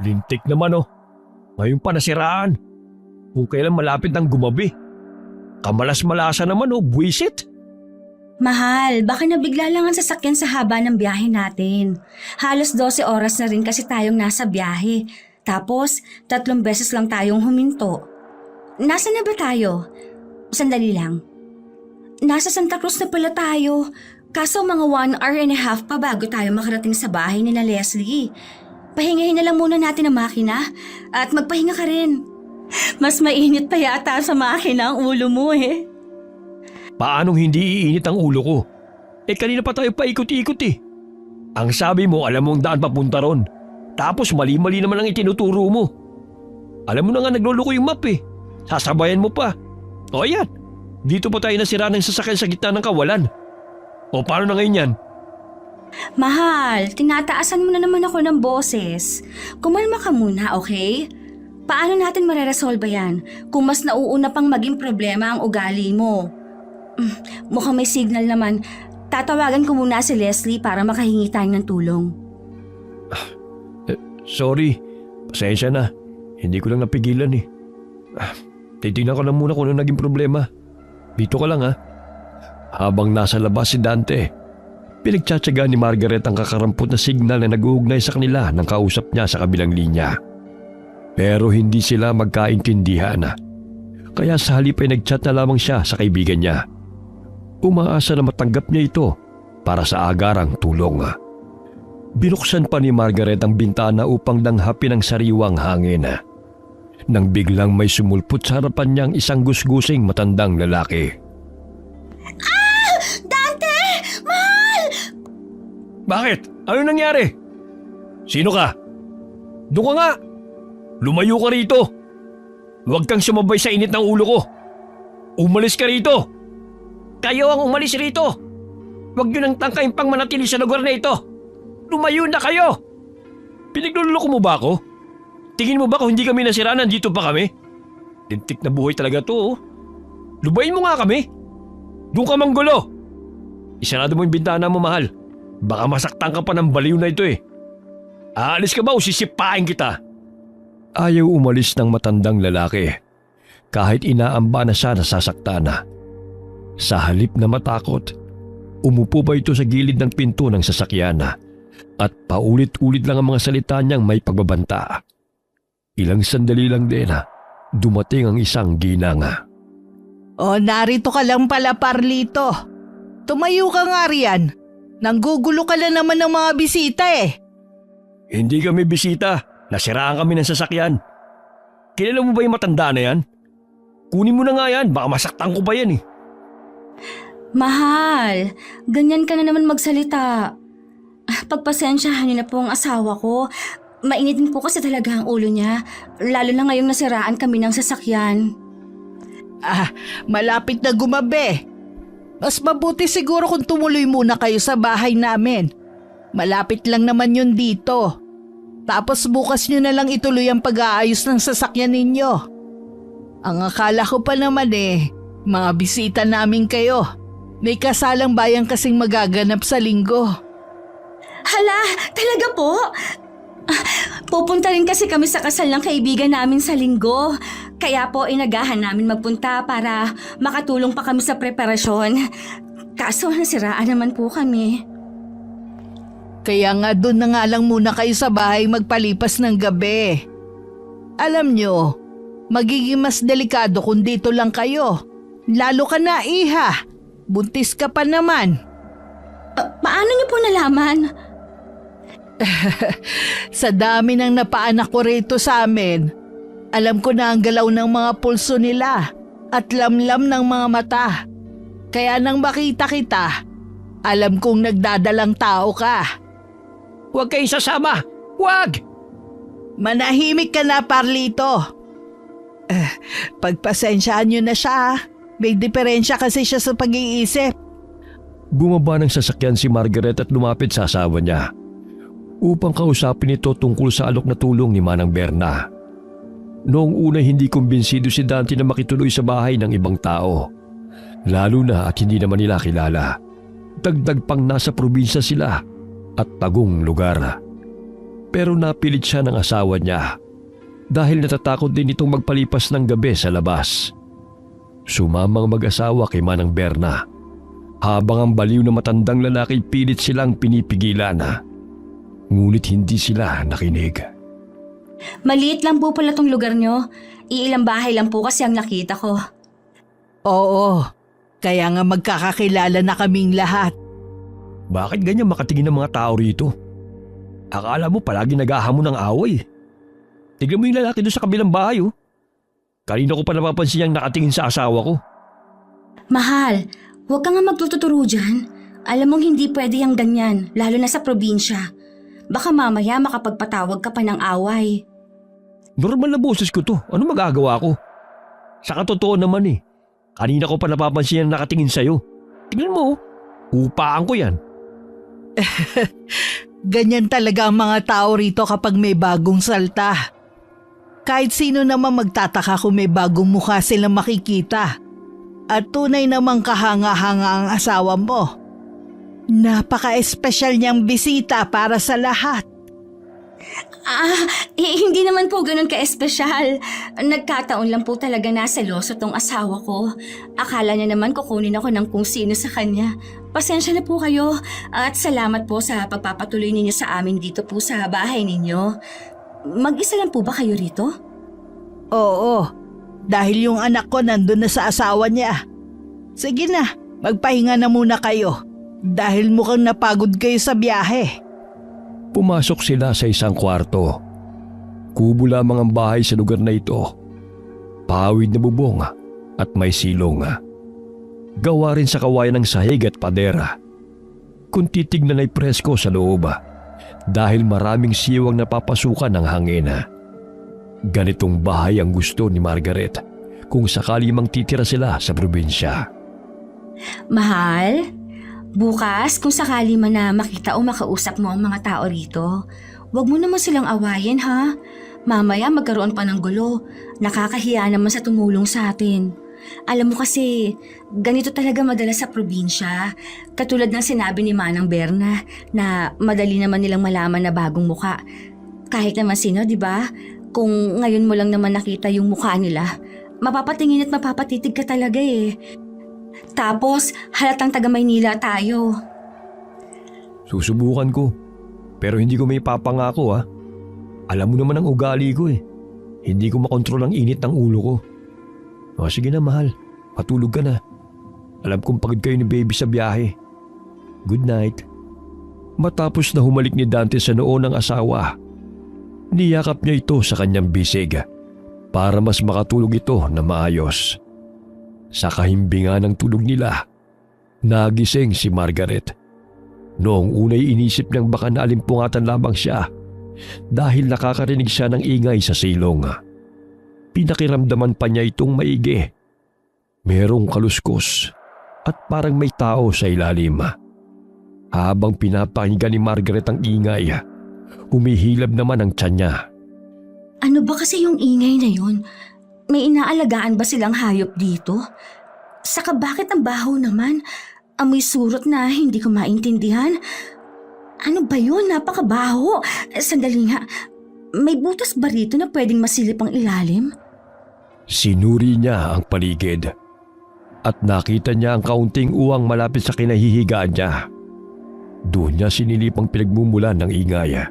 Lintik naman oh. Ngayon pa nasiraan. Kung kailan malapit ng gumabi. Kamalas-malasa naman oh, buwisit. Mahal, baka nabigla lang ang sasakyan sa haba ng biyahe natin. Halos 12 oras na rin kasi tayong nasa biyahe. Tapos, 3 beses lang tayong huminto. Nasaan na ba tayo? Sandali lang. Nasa Santa Cruz na pala tayo. Kaso mga 1.5 hours pa bago tayo makarating sa bahay ni na Leslie. Pahingahin na lang muna natin ang makina at magpahinga ka rin. Mas mainit pa yata sa makina ang ulo mo eh. Paanong hindi iinit ang ulo ko? Kanina pa tayo paikot-ikot eh. Ang sabi mo, alam mo ang daan papunta ron. Tapos mali-mali naman ang itinuturo mo. Alam mo na nga nagluloko yung map eh. Sasabayan mo pa. O ayan, dito pa tayo nasira ng sasakyan sa gitna ng kawalan. O paano na ngayon yan? Mahal, tinataasan mo na naman ako ng boses. Kumalma ka muna, okay? Paano natin mareresolba yan kung mas nauuna pang maging problema ang ugali mo? Mukhang may signal naman. Tatawagan ko muna si Leslie para makahingi tayo ng tulong. Sorry, pasensya na. Hindi ko lang napigilan eh. Titignan ko lang muna kung ano naging problema. Dito ka lang ha. Habang nasa labas si Dante, pinagtsatsaga ni Margaret ang kakarampot na signal na nag-uugnay sa kanila ng kausap niya sa kabilang linya. Pero hindi sila magkaintindihan. Kaya sa halip ay nag-chat na lamang siya sa kaibigan niya. Umaasa na matanggap niya ito para sa agarang tulong. Binuksan pa ni Margaret ang bintana upang langhapin ang sariwang hangin. Nang biglang may sumulpot sa harapan niyang isang gusgusing matandang lalaki. Ah! Dante! Mahal! Bakit? Ano nangyari? Sino ka? Doon ka nga! Lumayo ka rito! Huwag kang sumabay sa init ng ulo ko! Umalis ka rito! Kayo ang umalis rito! Huwag nyo nang tangkain pang manatili sa lugar na ito! Lumayo na kayo! Pinagluloko mo ba ako? Tingin mo ba kung hindi kami nasira nandito pa kami? Lintik na buhay talaga to oh. Lubayin mo nga kami! Doon ka manggulo! Isarado mo yung bintana mo, mahal. Baka masaktan ka pa ng baliw na ito eh. Aalis ka ba o sisipain kita? Ayaw umalis ng matandang lalaki. Kahit inaamba na siya nasasaktan na. Sa halip na matakot, umupo pa ito sa gilid ng pinto ng sasakyan at paulit-ulit lang ang mga salita niyang may pagbabanta. Ilang sandali lang din dumating ang isang ginang. O narito ka lang pala, Parlito. Tumayo ka nga riyan. Nanggugulo ka lang naman ng mga bisita eh. Hindi kami bisita. Nasiraan kami ng sasakyan. Kilala mo ba yung matanda na yan? Kunin mo na nga yan. Baka masaktan ko pa yan eh. Mahal, ganyan ka na naman magsalita. Pagpasensyahan niyo na po ang asawa ko. Mainit din po kasi talaga ang ulo niya. Lalo na ngayong nasiraan kami ng sasakyan. Malapit na gumabi. Mas mabuti siguro kung tumuloy muna kayo sa bahay namin. Malapit lang naman yun dito. Tapos bukas nyo na lang ituloy ang pag-aayos ng sasakyan ninyo. Ang akala ko pa naman mga bisita namin kayo. May kasalang bayan kasing magaganap sa linggo. Hala, talaga po? Pupunta rin kasi kami sa kasal ng kaibigan namin sa linggo. Kaya po inagahan namin magpunta para makatulong pa kami sa preparasyon. Kaso nasiraan naman po kami. Kaya nga doon na nga lang muna kayo sa bahay magpalipas ng gabi. Alam nyo, magiging mas delikado kung dito lang kayo. Lalo ka na, iha. Buntis ka pa naman. Paano niyo po nalaman? Sa dami ng napaanak ko rito sa amin, alam ko na ang galaw ng mga pulso nila at lamlam ng mga mata. Kaya nang makita kita, alam kong nagdadalang tao ka. Huwag kayong sasama! Huwag! Manahimik ka na, Parlito. Pagpasensyaan nyo na siya. May diferensya kasi siya sa pag-iisip. Bumaba ng sasakyan si Margaret at lumapit sa asawa niya upang kausapin ito tungkol sa alok na tulong ni Manang Berna. Noong una hindi kumbinsido si Dante na makituloy sa bahay ng ibang tao. Lalo na at hindi naman nila kilala. Dagdag pang nasa probinsya sila at tagong lugar. Pero napilit siya ng asawa niya dahil natatakot din itong magpalipas ng gabi sa labas. Sumamang mag-asawa kay Manang Berna habang ang baliw na matandang lalaki pilit silang pinipigilan. Ngunit hindi sila nakinig. Maliit lang po pala tong lugar nyo. Iilang bahay lang po kasi ang nakita ko. Oo, kaya nga magkakakilala na kaming lahat. Bakit ganyan makatingin ng mga tao rito? Akala mo palagi naghahamon ng away. Tignan mo yung lalaki doon sa kabilang bahay. Kanina ko pa napapansin niyang nakatingin sa asawa ko. Mahal, huwag ka nga magtututuro dyan. Alam mong hindi pwede yung ganyan, lalo na sa probinsya. Baka mamaya makapagpatawag ka pa ng away. Normal na boses ko to. Ano magagawa ko? Sa katotoo naman Kanina ko pa napapansin niyang nakatingin sa'yo. Tingnan mo. Upaan ko yan. Ganyan talaga ang mga tao rito kapag may bagong salta. Kahit sino naman magtataka kung may bagong mukha silang makikita. At tunay namang kahanga-hanga ang asawa mo. Napaka-espesyal niyang bisita para sa lahat. Hindi naman po ganun ka-espesyal. Nagkataon lang po talaga na seloso tong asawa ko. Akala niya naman kukunin ako ng kung sino sa kanya. Pasensya na po kayo at salamat po sa pagpapatuloy ninyo sa amin dito po sa bahay ninyo. Mag-isa lang po ba kayo rito? Oo, dahil yung anak ko nandun na sa asawa niya. Sige na, magpahinga na muna kayo. Dahil mukhang napagod kayo sa biyahe. Pumasok sila sa isang kwarto. Kubo lamang ang bahay sa lugar na ito. Pawid na bubong at may silong. Gawa rin sa kawayan ng sahig at padera. Kung titignan ay presko sa loob dahil maraming siwang napapasukan ng hangin. Ganitong bahay ang gusto ni Margaret kung sakali mang titira sila sa probinsya. Mahal, bukas kung sakali man na makita o makausap mo ang mga tao rito, huwag mo naman silang awayin ha. Mamaya magkaroon pa ng gulo. Nakakahiya naman sa tumulong sa atin. Alam mo kasi, ganito talaga madalas sa probinsya. Katulad ng sinabi ni Manang Berna na madali naman nilang malaman na bagong muka. Kahit naman sino, di ba? Kung ngayon mo lang naman nakita yung mukha nila, mapapatingin at mapapatitig ka talaga Tapos, halatang taga Maynila tayo. Susubukan ko, pero hindi ko may papangako Alam mo naman ang ugali ko Hindi ko makontrol ang init ng ulo ko. O sige na mahal, patulog ka na. Alam kong pagod kayo ni baby sa biyahe. Good night. Matapos na humalik ni Dante sa noo ng asawa, niyakap niya ito sa kanyang bisig para mas makatulog ito na maayos. Sa kahimbingan ng tulog nila, nagising si Margaret. Noong unay inisip niyang baka naalimpungatan lamang siya dahil nakakarinig siya ng ingay sa silong. Pinakiramdaman pa niya itong maigi. Merong kaluskos at parang may tao sa ilalim. Habang pinapakinggan ni Margaret ang ingay, humihilab naman ang tiyan niya. Ano ba kasi yung ingay na yun? May inaalagaan ba silang hayop dito? Saka bakit ang baho naman? Amoy surot na hindi ko maintindihan. Ano ba yun? Napakabaho. Sandali nga. May butas ba rito na pwedeng masilip ang ilalim? Sinuri niya ang paligid at nakita niya ang kaunting uwang malapit sa kinahihigaan niya. Doon niya sinilip ang pinagmumulan ng ingay.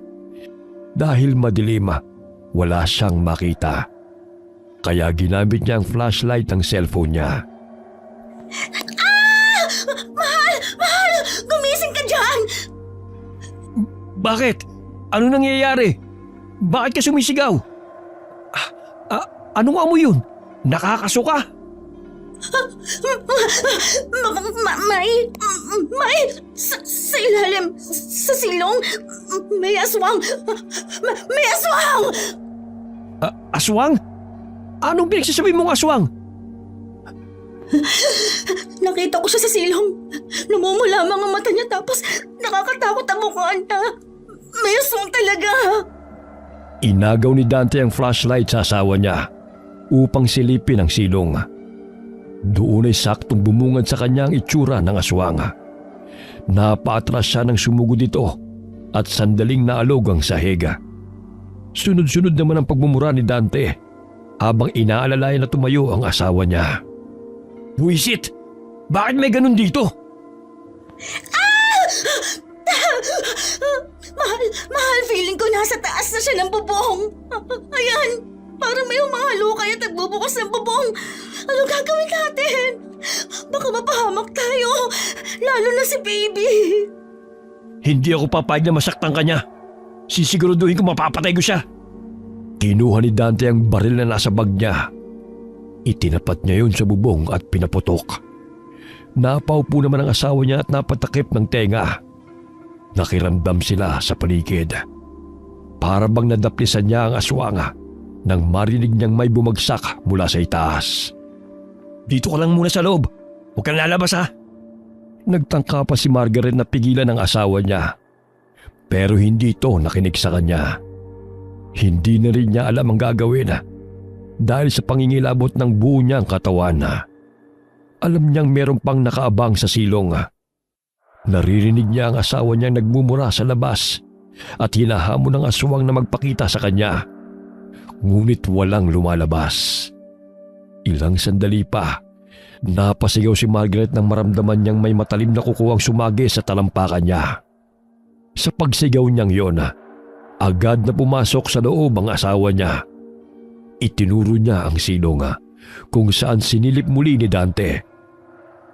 Dahil madilim, wala siyang makita. Kaya ginamit niya ang flashlight ng cellphone niya. Mahal! Mahal! Gumising ka dyan! Bakit? Ano nangyayari? Bakit ka sumisigaw? Anong amoy yun? Nakakasuka? Sa ilalim, sa silong, may aswang! May aswang! Aswang? Anong pinagsasabi mong aswang? Nakita ko siya sa silong. Namumula mga mata niya tapos nakakatakot ang mukha niya. May aswang talaga. Inagaw ni Dante ang flashlight sa asawa niya upang silipin ang silong. Doon ay saktong bumungad sa kanya ang itsura ng aswang. Napaatras siya ng sumugod ito at sandaling naalog ang sahig. Sunod-sunod naman ang pagmumura ni Dante habang inaalalayan na tumayo ang asawa niya. Buisit! Bakit may ganun dito? Mahal, feeling ko nasa taas na siya ng bubong. Ayan, parang may humahalo kaya nagbubukas ng bubong. Ano gagawin natin? Baka mapahamak tayo, lalo na si baby. Hindi ako papayag na masaktan ka niya. Sisiguraduhin ko mapapatay ko siya. Kinuha ni Dante ang baril na nasa bag niya. Itinapat niya yun sa bubong at pinaputok. Napaupo naman ang asawa niya at napatakip ng tenga. Nakiramdam sila sa paligid. Para bang nadaplisan niya ang aswang nang marinig niyang may bumagsak mula sa itaas. Dito ka lang muna sa loob. Huwag kang lalabas ha. Nagtangka pa si Margaret na pigilan ang asawa niya. Pero hindi ito nakinig sa kanya. Hindi na rin niya alam ang gagawin dahil sa pangingilabot ng buo niyang katawan. Alam niyang meron pang nakaabang sa silong. Naririnig niya ang asawa niyang nagmumura sa labas at hinahamon ng aswang na magpakita sa kanya. Ngunit walang lumalabas. Ilang sandali pa, napasigaw si Margaret nang maramdaman niyang may matalim na kuko ang sumagi sa talampakan niya. Sa pagsigaw niyang yon, agad na pumasok sa loob ang asawa niya. Itinuro niya ang silong kung saan sinilip muli ni Dante.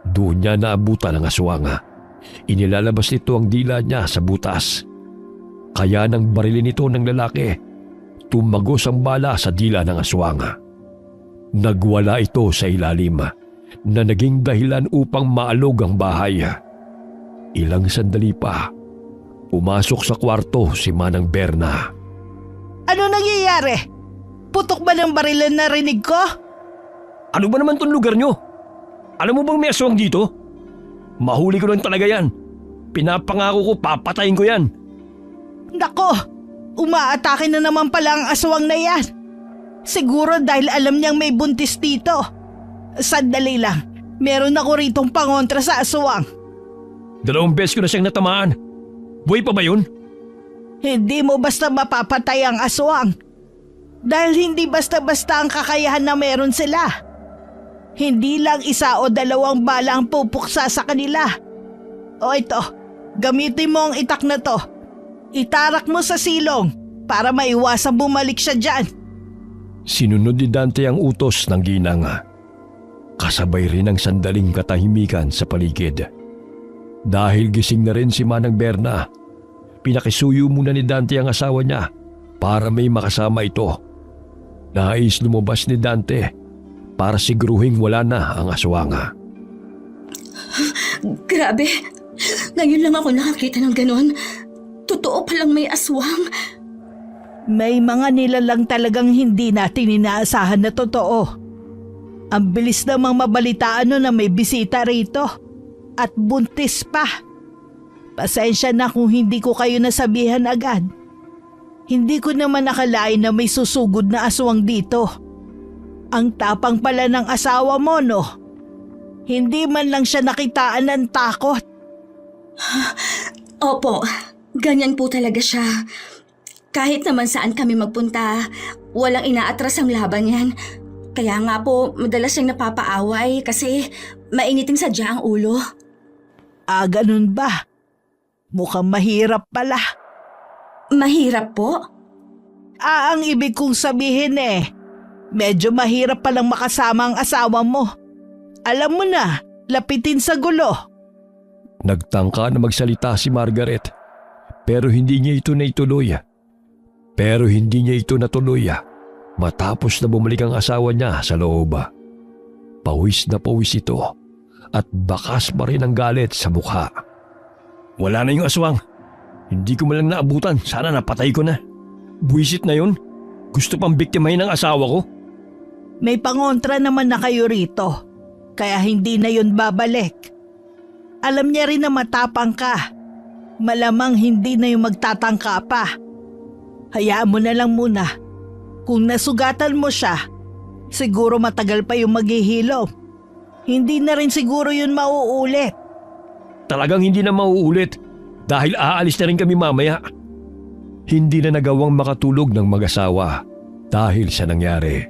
Doon niya naabutan ang aswang. Inilalabas nito ang dila niya sa butas. Kaya nang barilin ito ng lalaki, tumagos ang bala sa dila ng aswang. Nagwala ito sa ilalim na naging dahilan upang maalog ang bahay. Ilang sandali pa, pumasok sa kwarto si Manang Berna. Ano nangyayari? Putok ba ng barilan na rinig ko? Ano ba naman tong lugar nyo? Alam mo bang may aswang dito? Mahuli ko lang talaga yan. Pinapangako ko papatayin ko yan. Nako, umaatake na naman pala ang aswang na yan. Siguro dahil alam niyang may buntis dito. Sandali lang, meron ako ritong pangontra sa aswang. 2 beses ko na siyang natamaan. Buhay pa ba yun? Hindi mo basta mapapatay ang aswang. Dahil hindi basta-basta ang kakayahan na meron sila. Hindi lang 1 o 2 bala ang pupuksa sa kanila. O ito, gamitin mo ang itak na to. Itarak mo sa silong para maiwasang bumalik siya dyan. Sinunod ni Dante ang utos ng ginang. Kasabay rin ang sandaling katahimikan sa paligid. Dahil gising na rin si Manang Berna, pinakisuyo muna ni Dante ang asawa niya para may makasama ito. Nais lumabas ni Dante para siguruhing wala na ang aswang. Grabe, ngayon lang ako nakakita ng ganon. Totoo palang may aswang. May mga nilalang talagang hindi natin inaasahan na totoo. Ang bilis namang mabalitaan na may bisita rito. At buntis pa. Pasensya na kung hindi ko kayo nasabihan agad. Hindi ko naman nakalain na may susugod na aswang dito. Ang tapang pala ng asawa mo, no? Hindi man lang siya nakitaan ng takot. Opo, ganyan po talaga siya. Kahit naman saan kami magpunta, walang inaatras ang laban yan. Kaya nga po, madalas siyang napapaaway kasi mainiting sadya ang ulo. Ah, ganun ba? Mukhang mahirap pala. Mahirap po? Ang ibig kong sabihin medyo mahirap palang makasama ang asawa mo. Alam mo na, lapitin sa gulo. Nagtangka na magsalita si Margaret pero hindi niya ito natuloy matapos na bumalik ang asawa niya sa loob. Pawis na pawis ito at bakas pa rin ang galit sa mukha. Wala na yung aswang. Hindi ko malang naabutan. Sana napatay ko na. Buwisit na yun. Gusto pang biktimahin ng asawa ko. May pangontra naman na kayo rito. Kaya hindi na yun babalik. Alam niya rin na matapang ka. Malamang hindi na yung magtatangka pa. Hayaan mo na lang muna. Kung nasugatan mo siya, siguro matagal pa yung maghihilom. Hindi na rin siguro yun mauulit. Talagang hindi na mauulit dahil aalis na rin kami mamaya. Hindi na nagawang makatulog ng mag-asawa dahil sa nangyari.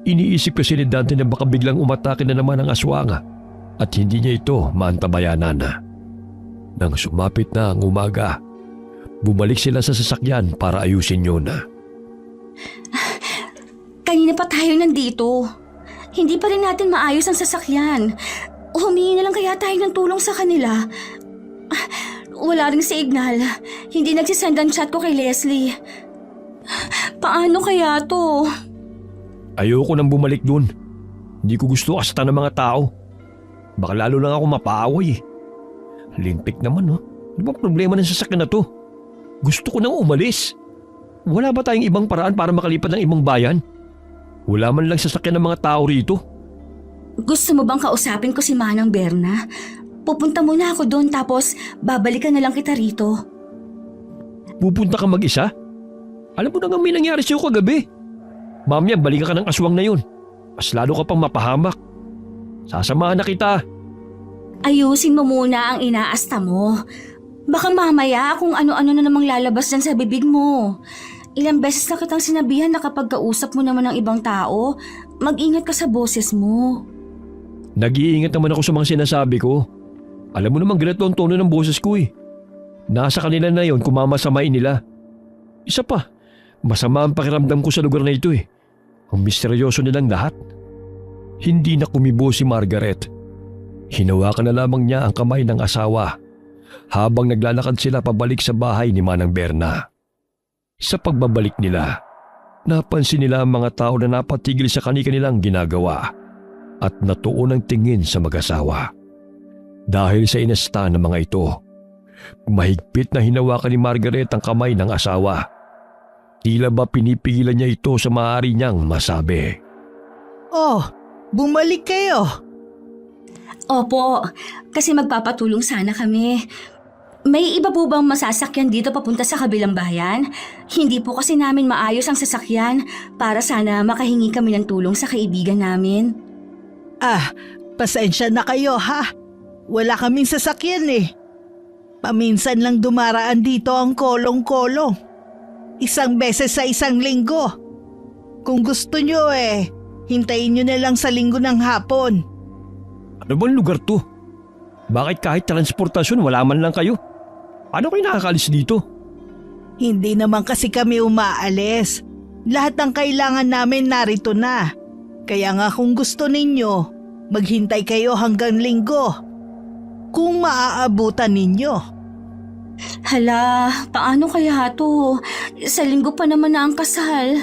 Iniisip kasi ni Dante na baka biglang umatake na naman ang aswang at hindi niya ito maantabayanan. Nang sumapit na ang umaga, bumalik sila sa sasakyan para ayusin yun. Kanina pa tayo nandito. Hindi pa rin natin maayos ang sasakyan. Humingi na lang kaya tayo ng tulong sa kanila. Wala ring signal. Hindi nagsisend ang chat ko kay Leslie. Paano kaya to? Ayoko nang bumalik dun. Hindi ko gusto kasatan ng mga tao. Baka lalo lang ako mapaaway. Lintik naman, no? Ano ba problema ng sasakyan na to? Gusto ko nang umalis. Wala ba tayong ibang paraan para makalipat ng ibang bayan? Wala man lang sasakyan ng mga tao rito. Gusto mo bang kausapin ko si Manang Berna? Pupunta muna ako doon tapos babalikan na lang kita rito. Pupunta ka mag-isa? Alam mo na nga may nangyari sa'yo kagabi. Mamaya balikan ka ng aswang na yun. Mas lalo ka pang mapahamak. Sasamahan na kita. Ayusin mo muna ang inaasta mo. Baka mamaya kung ano-ano na namang lalabas dyan sa bibig mo. Ilang beses na kitang sinabihan na kapag kausap mo naman ng ibang tao, mag-ingat ka sa boses mo. Nag-iingat naman ako sa mga sinasabi ko. Alam mo naman ganito ang tono ng boses ko eh. Nasa kanila na yon kung mamasamain nila. Isa pa, masama ang pakiramdam ko sa lugar na ito eh. Ang misteryoso nilang lahat. Hindi na kumibo si Margaret. Hinawakan na lamang niya ang kamay ng asawa habang naglalakad sila pabalik sa bahay ni Manang Berna. Sa pagbabalik nila, napansin nila ang mga tao na napatigil sa kanilang ginagawa at natuon ang tingin sa mag-asawa. Dahil sa inasta ng mga ito, mahigpit na hinawakan ni Margaret ang kamay ng asawa. Tila ba pinipigilan niya ito sa maaari niyang masabi. Oh, bumalik kayo. Opo, kasi magpapatulong sana kami. May iba po bang masasakyan dito papunta sa kabilang bayan? Hindi po kasi namin maayos ang sasakyan para sana makahingi kami ng tulong sa kaibigan namin. Pasensya na kayo ha. Wala kaming sasakyan eh. Paminsan lang dumaraan dito ang kolong-kolong. Isang beses sa isang linggo. Kung gusto nyo hintayin nyo na lang sa linggo ng hapon. Ano bang lugar to? Bakit kahit transportasyon wala man lang kayo? Paano kayo nakakalis dito? Hindi naman kasi kami umaalis. Lahat ng kailangan namin narito na. Kaya nga kung gusto ninyo, maghintay kayo hanggang linggo. Kung maaabutan ninyo. Hala, paano kaya to? Sa linggo pa naman na ang kasal.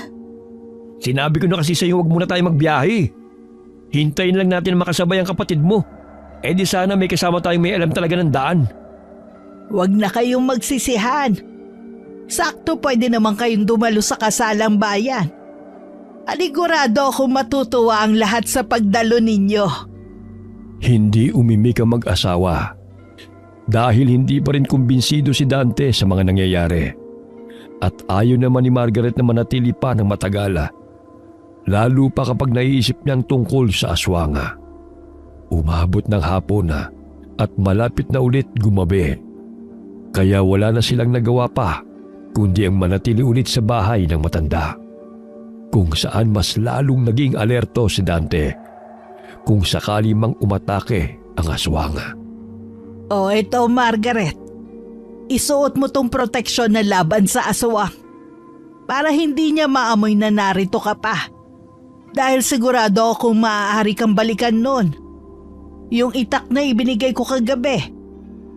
Sinabi ko na kasi sa'yo huwag muna tayo magbiyahe. Hintayin lang natin na makasabay ang kapatid mo. Di sana may kasama tayong may alam talaga ng daan. Huwag na kayong magsisihan. Sakto pwede naman kayong dumalo sa kasalang bayan. Aligurado akong matutuwa ang lahat sa pagdalo ninyo. Hindi umimik ang mag-asawa. Dahil hindi pa rin kumbinsido si Dante sa mga nangyayari. At ayaw naman ni Margaret na manatili pa ng matagala. Lalo pa kapag naiisip niyang tungkol sa aswanga. Umabot ng hapon na at malapit na ulit gumabi. Kaya wala na silang nagawa pa kundi ang manatili ulit sa bahay ng matanda. Kung saan mas lalong naging alerto si Dante kung sakali mang umatake ang aswanga. O eto Margaret, isuot mo tong proteksyon na laban sa aswang para hindi niya maamoy na narito ka pa. Dahil sigurado akong maaari kang balikan nun. Yung itak na ibinigay ko kagabi,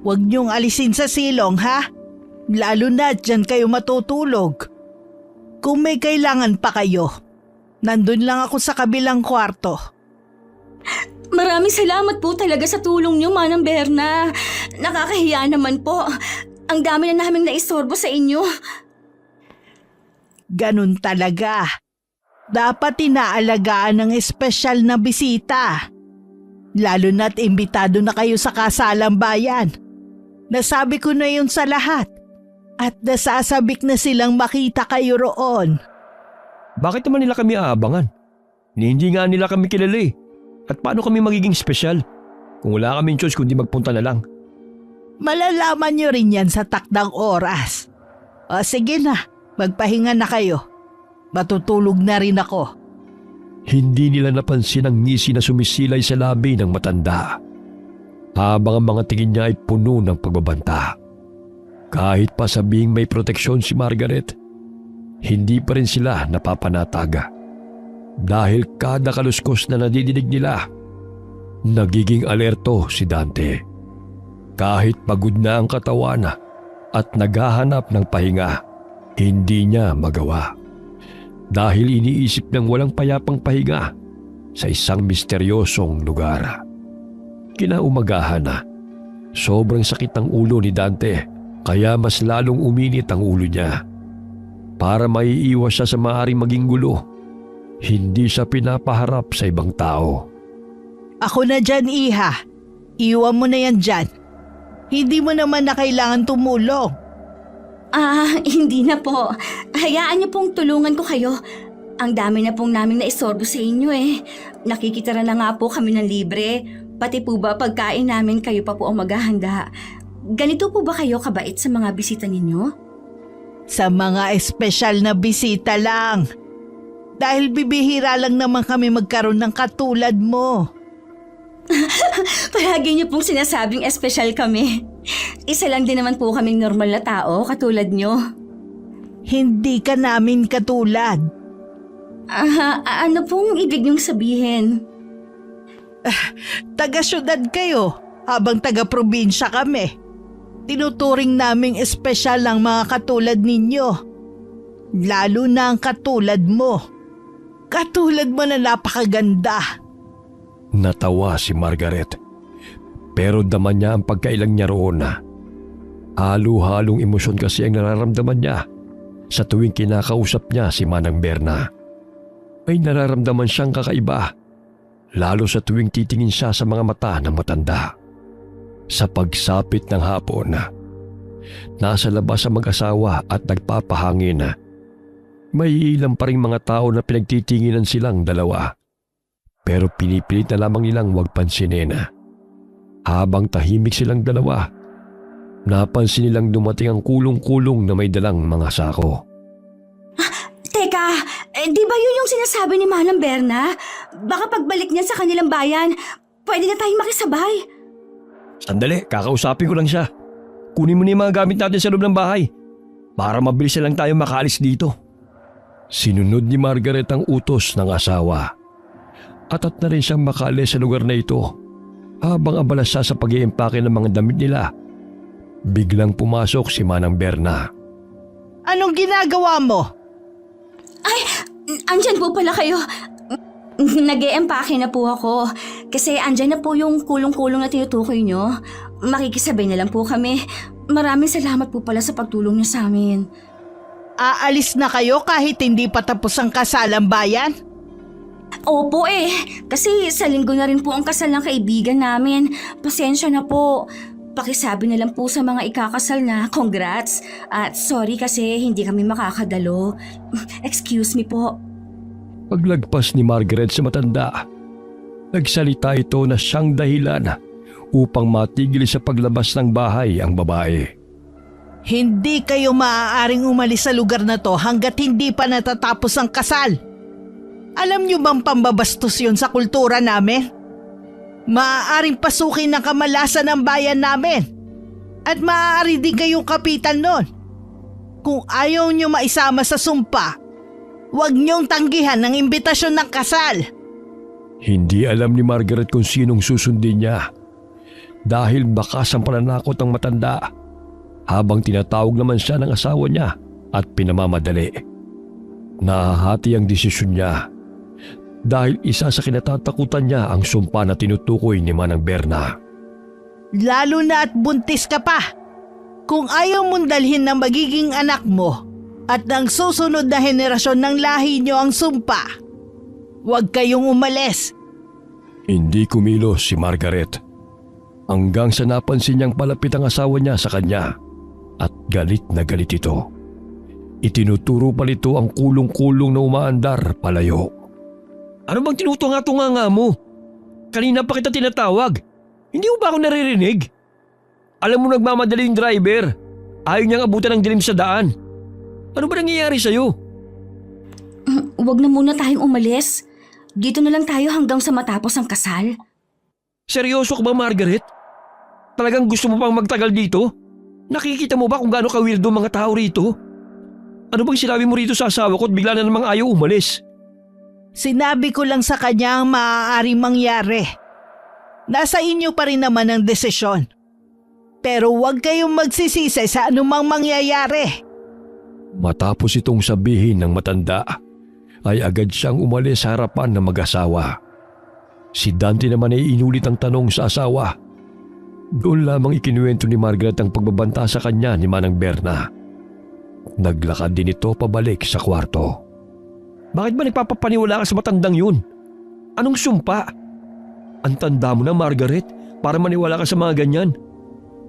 huwag niyong alisin sa silong ha? Lalo na dyan kayo matutulog. Kung may kailangan pa kayo, nandun lang ako sa kabilang kwarto. Maraming salamat po talaga sa tulong niyo, Manang Berna. Nakakahiya naman po. Ang dami na naming naistorbo sa inyo. Ganun talaga. Dapat inaalagaan ng espesyal na bisita. Lalo na't imbitado na kayo sa kasalang bayan. Nasabi ko na yun sa lahat. At nasasabik na silang makita kayo roon. Bakit naman nila kami aabangan? Hindi nga nila kami kilala eh. At paano kami magiging espesyal? Kung wala kaming choice kundi magpunta na lang. Malalaman nyo rin yan sa takdang oras. O sige na, magpahinga na kayo. Matutulog na rin ako. Hindi nila napansin ang ngisi na sumisilay sa labi ng matanda, habang ang mga tingin niya ay puno ng pagbabanta. Kahit pa sabing may proteksyon si Margaret, hindi pa rin sila napapanataga. Dahil kada kaluskos na nadidinig nila, nagiging alerto si Dante. Kahit pagod na ang katawan at naghahanap ng pahinga, hindi niya magawa. Dahil iniisip ng walang payapang pahinga sa isang misteryosong lugar. Kinaumagahan na, sobrang sakit ng ulo ni Dante, kaya mas lalong uminit ang ulo niya. Para maiiwas siya sa maaaring maging gulo, hindi siya pinapaharap sa ibang tao. Ako na dyan, Iha. Iwan mo na yan dyan. Hindi mo naman na kailangan tumulong. Hindi na po. Hayaan niyo pong tulungan ko kayo. Ang dami na pong namin naisorbo sa inyo eh. Nakikitira na nga po kami ng libre. Pati po ba pagkain namin kayo pa po ang maghahanda. Ganito po ba kayo kabait sa mga bisita ninyo? Sa mga espesyal na bisita lang. Dahil bibihira lang naman kami magkaroon ng katulad mo. Palagi niyo pong sinasabing espesyal kami. Isa lang din naman po kaming normal na tao katulad niyo. Hindi ka namin katulad. Ano pong ibig niyong sabihin? Taga-syudad kayo, habang taga-probinsya kami. Tinuturing naming espesyal ang mga katulad ninyo. Lalo na ang katulad mo. Katulad mo na napakaganda. Natawa si Margaret, pero daman niya ang pagkailang niya roon na. Halo-halong emosyon kasi ang nararamdaman niya sa tuwing kinakausap niya si Manang Berna. May nararamdaman siyang kakaiba, lalo sa tuwing titingin siya sa mga mata ng matanda. Sa pagsapit ng hapon, nasa labas ang mag-asawa at nagpapahangin. May ilang pa ring mga tao na pinagtitinginan silang dalawa. Pero pinipilit na lamang nilang huwag pansinin. Habang tahimik silang dalawa, napansin nilang dumating ang kulong-kulong na may dalang mga sako. Teka, di ba yun yung sinasabi ni Manang Berna? Baka pagbalik niya sa kanilang bayan, pwede na tayong makisabay. Sandali, kakausapin ko lang siya. Kunin mo na yung mga gamit natin sa loob ng bahay para mabilis na lang tayo makaalis dito. Sinunod ni Margaret ang utos ng asawa. Atat na rin siyang makaalis sa lugar na ito. Habang abala siya sa pag-iimpake ng mga damit nila, biglang pumasok si Manang Berna. Anong ginagawa mo? Ay, andyan po pala kayo. Nag-e-empake na po ako. Kasi andyan na po yung kulong-kulong na tinutukoy nyo. Makikisabay na lang po kami. Maraming salamat po pala sa pagtulong niyo sa amin. Aalis na kayo kahit hindi pa tapos ang kasalang bayan? Opo kasi sa linggo na rin po ang kasal ng kaibigan namin. Pasensya na po. Pakisabi na lang po sa mga ikakasal na congrats. At sorry kasi hindi kami makakadalo. Excuse me po. Paglagpas ni Margaret sa matanda, nagsalita ito na siyang dahilan upang matigil sa paglabas ng bahay ang babae. Hindi kayo maaaring umalis sa lugar na to hanggat hindi pa natatapos ang kasal. Alam niyo bang pambabastos yun sa kultura namin? Maaaring pasukin ng kamalasan ng bayan namin. At maaari din kayong kapitan nun. Kung ayaw niyo maisama sa sumpa, huwag niyong tanggihan ang imbitasyon ng kasal. Hindi alam ni Margaret kung sinong susundin niya dahil bakas ang pananakot ng matanda habang tinatawag naman siya ng asawa niya at pinamamadali. Nahahati ang desisyon niya dahil isa sa kinatatakutan niya ang sumpa na tinutukoy ni Manang Berna. Lalo na at buntis ka pa. Kung ayaw mong dalhin ng magiging anak mo at ng susunod na henerasyon ng lahi niyo ang sumpa, huwag kayong umalis. Hindi kumilos si Margaret hanggang sa napansin niyang palapit ang asawa niya sa kanya at galit na galit ito. Itinuturo pa nito ang kulong-kulong na umaandar palayo. Ano bang tinutunga-tunga nga mo? Kanina pa kita tinatawag. Hindi mo ba ako naririnig? Alam mo nagmamadali yung driver. Ayaw niyang abutan ng dilim sa daan. Ano ba nangyayari sa'yo? Huwag na muna tayong umalis. Dito na lang tayo hanggang sa matapos ang kasal. Seryoso ka ba, Margaret? Talagang gusto mo pang magtagal dito? Nakikita mo ba kung gaano ka-weirdo mga tao rito? Ano bang sinabi mo rito sa asawa ko at bigla na namang ayaw umalis? Sinabi ko lang sa kanya ang maaaring mangyari. Nasa inyo pa rin naman ang desisyon. Pero huwag kayong magsisisi sa anumang mangyayari. Matapos itong sabihin ng matanda, ay agad siyang umalis sa harapan ng mag-asawa. Si Dante naman ay inulit ang tanong sa asawa. Doon lamang ikinuwento ni Margaret ang pagbabanta sa kanya ni Manang Berna. Naglakad din ito pabalik sa kwarto. Bakit ba nagpapapaniwala ka sa matandang yun? Anong sumpa? Ang tanda mo na, Margaret, para maniwala ka sa mga ganyan.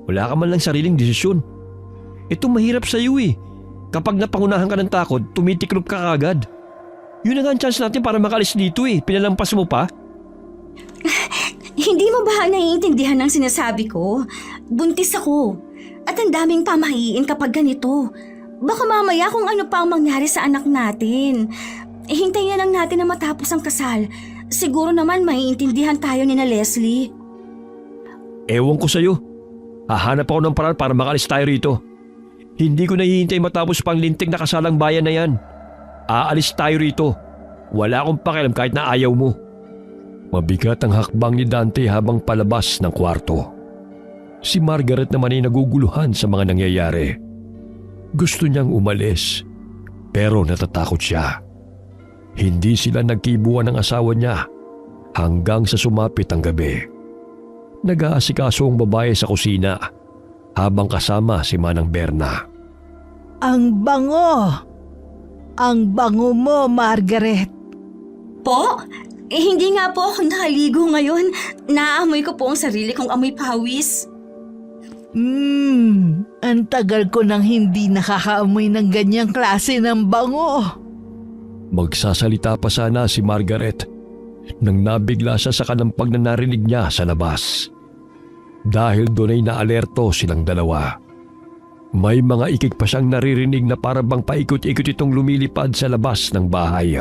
Wala ka man lang sariling desisyon. Ito mahirap sa iyo eh. Kapag napangunahan ka ng takot, tumitiklop ka kagad. Yun na nga ang chance natin para makalis dito eh. Pinalampas mo pa? Hindi mo ba naiintindihan ang sinasabi ko? Buntis ako. At ang daming pamahiin kapag ganito. Baka mamaya kung ano pa ang mangyari sa anak natin. Hintayin lang natin na matapos ang kasal. Siguro naman maiintindihan tayo ni na Leslie. Ewan ko sa'yo. Hahanap ako ng paraan para makalis tayo rito. Hindi ko nahihintay matapos pang lintik na kasalang bayan na yan. Aalis tayo rito. Wala akong pakialam kahit na ayaw mo. Mabigat ang hakbang ni Dante habang palabas ng kwarto. Si Margaret naman ay naguguluhan sa mga nangyayari. Gusto niyang umalis, pero natatakot siya. Hindi sila nagkibuan ng asawa niya hanggang sa sumapit ang gabi. Nag-aasikaso ang babae sa kusina habang kasama si Manang Berna. Ang bango! Ang bango mo, Margaret. Po? Hindi nga po ako nakaligo ngayon. Naaamoy ko po ang sarili kong amoy pawis. Ang tagal ko nang hindi nakakaamoy ng ganyang klase ng bango. Magsasalita pa sana si Margaret nang nabigla siya sa kanampag na narinig niya sa labas. Dahil doon ay naalerto silang dalawa. May mga ikik pa siyang naririnig na para bang paikot-ikot itong lumilipad sa labas ng bahay.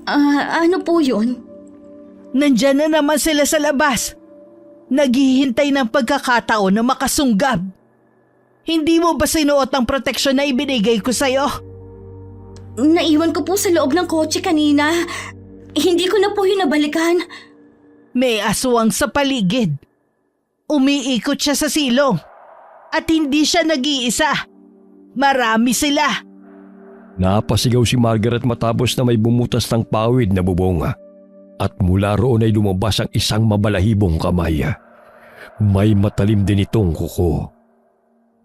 Ano po yun? Nandyan na naman sila sa labas. Naghihintay ng pagkakataon na makasunggab. Hindi mo ba sinuot ang proteksyon na ibinigay ko sa'yo? Naiwan ko po sa loob ng kotse kanina. Hindi ko na po yun nabalikan. May aswang sa paligid. Umiikot siya sa silong. At hindi siya nag-iisa. Marami sila. Napasigaw si Margaret matapos na may bumutas ng pawid na bubong. At mula roon ay lumabas ang isang mabalahibong kamay. May matalim din itong kuko.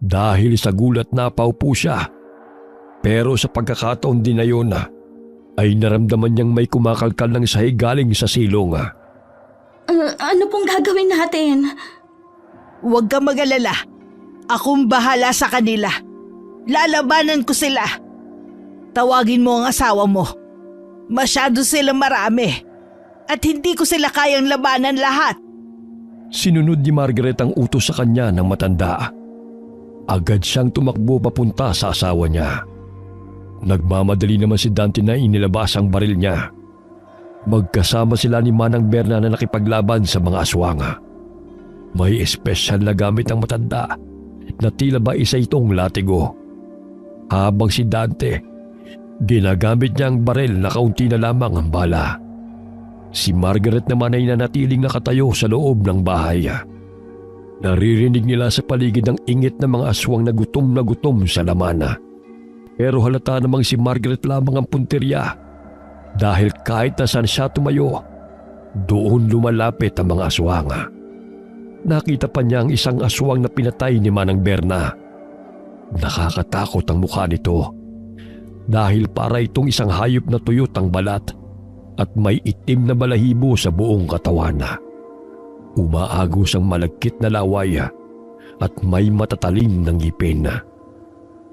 Dahil sa gulat napaupo siya. Pero sa pagkakataon din na yun, ay naramdaman niyang may kumakalkal ng sahig galing sa silong. Ano pong gagawin natin? Huwag kang mag-alala. Akong bahala sa kanila. Lalabanan ko sila. Tawagin mo ang asawa mo. Masyado silang marami. At hindi ko sila kayang labanan lahat. Sinunod ni Margaret ang utos sa kanya ng matanda. Agad siyang tumakbo papunta sa asawa niya. Nagmamadali naman si Dante na inilabas ang baril niya. Magkasama sila ni Manang Berna na nakipaglaban sa mga aswanga. May espesyal na gamit ang matanda na tila ba isa itong latigo. Habang si Dante, ginagamit niya ang baril na kaunti na lamang ang bala. Si Margaret naman ay nanatiling nakatayo sa loob ng bahay. Naririnig nila sa paligid ang ingit ng mga aswang na gutom sa laman. Pero halata namang si Margaret lamang ang punteriya dahil kahit na saan siya tumayo, doon lumalapit ang mga aswang. Nakita pa niya ang isang aswang na pinatay ni Manang Berna. Nakakatakot ang mukha nito dahil para itong isang hayop na tuyot ang balat at may itim na balahibo sa buong katawan. Umaagos ang malagkit na laway at may matatalim ng ngipin.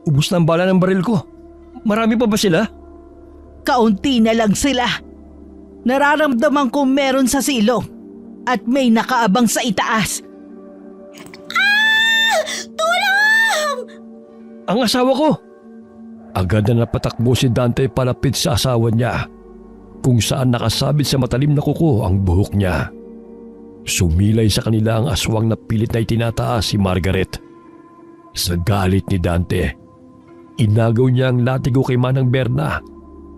Ubus na ang bala ng baril ko. Marami pa ba sila? Kaunti na lang sila. Nararamdaman ko meron sa silong at may nakaabang sa itaas. Tulong! Ang asawa ko! Agad na napatakbo si Dante palapit sa asawa niya, kung saan nakasabit sa matalim na kuko ang buhok niya. Sumilay sa kanila ang aswang na pilit na itinataas si Margaret. Sa galit ni Dante, inagaw niya ang latigo kay Manang Berna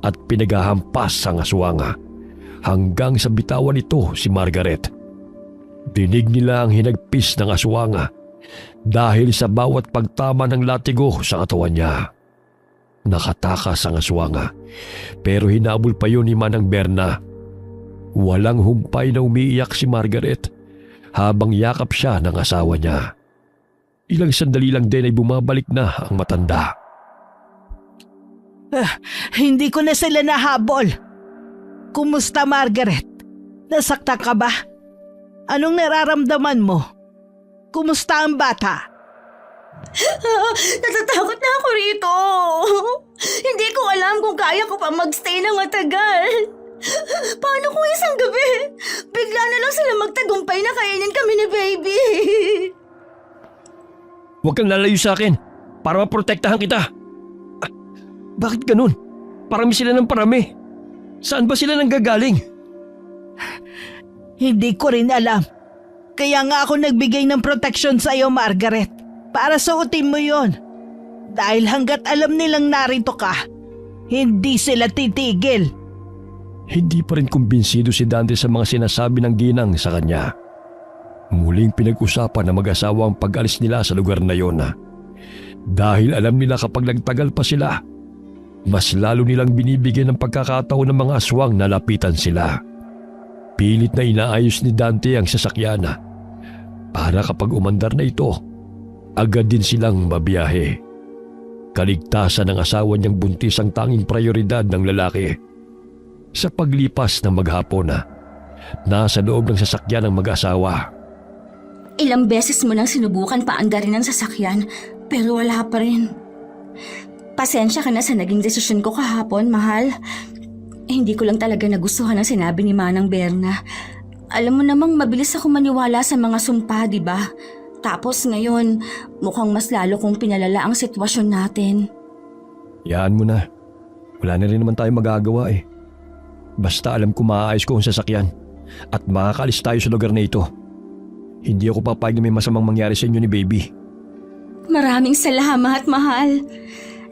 at pinagahampas ang aswang hanggang sa bitawan nito si Margaret. Dinig nila ang hinagpis ng aswang dahil sa bawat pagtama ng latigo sa katawan niya. Nakatakas ang aswang pero hinabol pa yun ni Manang Berna. Walang humpay na umiiyak si Margaret habang yakap siya ng asawa niya. Ilang sandali lang din ay bumabalik na ang matanda. Hindi ko na sila nahabol. Kumusta, Margaret? Nasaktan ka ba? Anong nararamdaman mo? Kumusta ang bata? Natatakot na ako rito. Hindi ko alam kung kaya ko pa magstay ng matagal. Paano kung isang gabi, bigla na lang sila magtagumpay na kainin kami ni baby? Huwag kang lalayo sa akin para maprotektahan kita. Bakit ganun? Parami sila ng parami. Saan ba sila nanggagaling? Hindi ko rin alam. Kaya nga ako nagbigay ng protection sa iyo, Margaret. Para suotin mo yon. Dahil hanggat alam nilang narito ka, hindi sila titigil. Hindi pa rin kumbinsido si Dante sa mga sinasabi ng ginang sa kanya. Muling pinag-usapan na mag-asawa ang pag-alis nila sa lugar na yon. Dahil alam nila kapag nagtagal pa sila, mas lalo nilang binibigyan ng pagkakataon ng mga aswang na lapitan sila. Pilit na inaayos ni Dante ang sasakyan para kapag umandar na ito, agad din silang mabiyahe. Kaligtasan ng asawa niyang buntis ang tanging prioridad ng lalaki. Sa paglipas ng maghapon nasa loob ng sasakyan ng mag-asawa. Ilang beses mo nang sinubukan paandarin ang sasakyan, pero wala pa rin. Pasensya ka na sa naging desisyon ko kahapon, mahal. Hindi ko lang talaga nagustuhan ang sinabi ni Manang Berna. Alam mo namang mabilis ako maniwala sa mga sumpa, di ba? Tapos ngayon, mukhang mas lalo kong pinalala ang sitwasyon natin. Yaan mo na. Wala na rin naman tayo magagawa eh. Basta alam ko maaayos ko ang sasakyan at makakaalis tayo sa lugar na ito. Hindi ako papayag na may masamang mangyari sa inyo ni baby. Maraming salamat, mahal.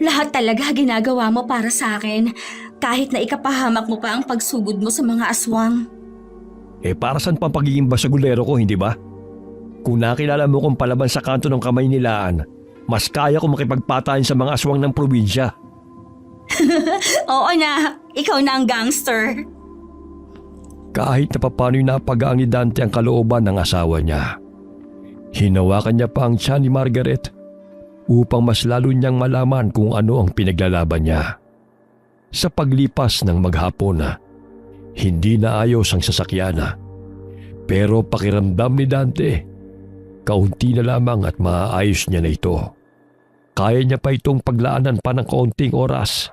Lahat talaga ginagawa mo para sa akin, kahit na ikapahamak mo pa ang pagsugod mo sa mga aswang. Para saan pa ang pagiging basagulero ko, hindi ba? Kung nakilala mo kong palaban sa kanto ng kamay nilaan, mas kaya ko makipagpatayan sa mga aswang ng probinsya. Oo na, ikaw na ang gangster. Kahit na papano'y napagaang ni Dante ang kalooban ng asawa niya. Hinawakan niya pa ang tiyan ni Margaret upang mas lalo niyang malaman kung ano ang pinaglalaban niya. Sa paglipas ng maghapon hindi na ayos ang sasakyan pero pakiramdam ni Dante, kaunti na lamang at maaayos niya na ito. Kaya niya pa itong paglaanan pa ng kaunting oras.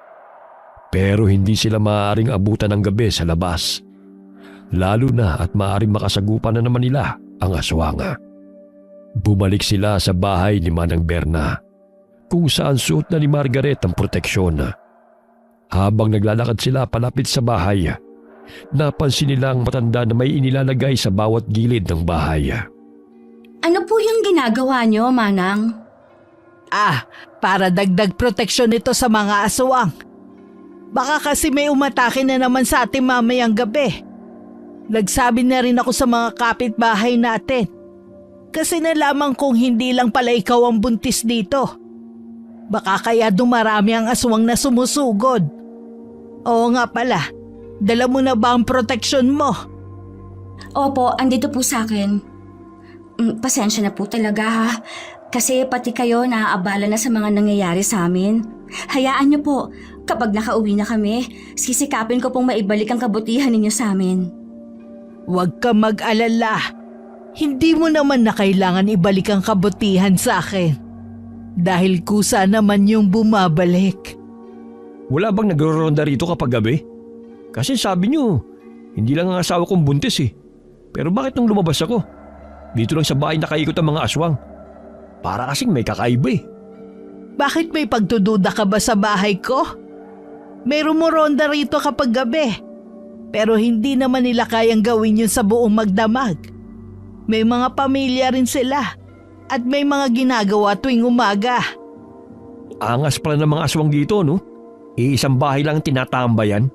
Pero hindi sila maaaring abutan ng gabi sa labas. Lalo na at maaaring makasagupan na naman nila ang aswang. Bumalik sila sa bahay ni Manang Berna, kung saan suot na ni Margaret ang proteksyon. Habang naglalakad sila palapit sa bahay, napansin nila ang matanda na may inilalagay sa bawat gilid ng bahay. Ano po yung ginagawa niyo, Manang? Para dagdag proteksyon ito sa mga aswang. Baka kasi may umatake na naman sa atin mamayang gabi. Nagsabi na rin ako sa mga kapitbahay natin. Kasi nalaman kong hindi lang pala ikaw ang buntis dito. Baka kaya dumarami ang aswang na sumusugod. Oo nga pala, dala mo na ba ang proteksyon mo? Opo, andito po sa akin. Pasensya na po talaga ha. Kasi pati kayo naaabala na sa mga nangyayari sa amin. Hayaan niyo po, kapag nakauwi na kami, sisikapin ko pong maibalik ang kabutihan ninyo sa amin. Huwag ka mag-alala. Hindi mo naman na kailangan ibalik ang kabutihan sa akin. Dahil kusa naman yung bumabalik. Wala bang nagro-ronda rito kapag gabi? Kasi sabi niyo, hindi lang ang asawa kong buntis eh. Pero bakit nung lumabas ako? Dito lang sa bahay nakaikot ang mga aswang. Para kasing may kakaiba eh. Bakit may pagdududa ka ba sa bahay ko? May rumoronda rito kapag gabi. Pero hindi naman nila kayang gawin yun sa buong magdamag. May mga pamilya rin sila at may mga ginagawa tuwing umaga. Angas pala ng mga aswang dito, no? Iisang bahay lang tinatambayan.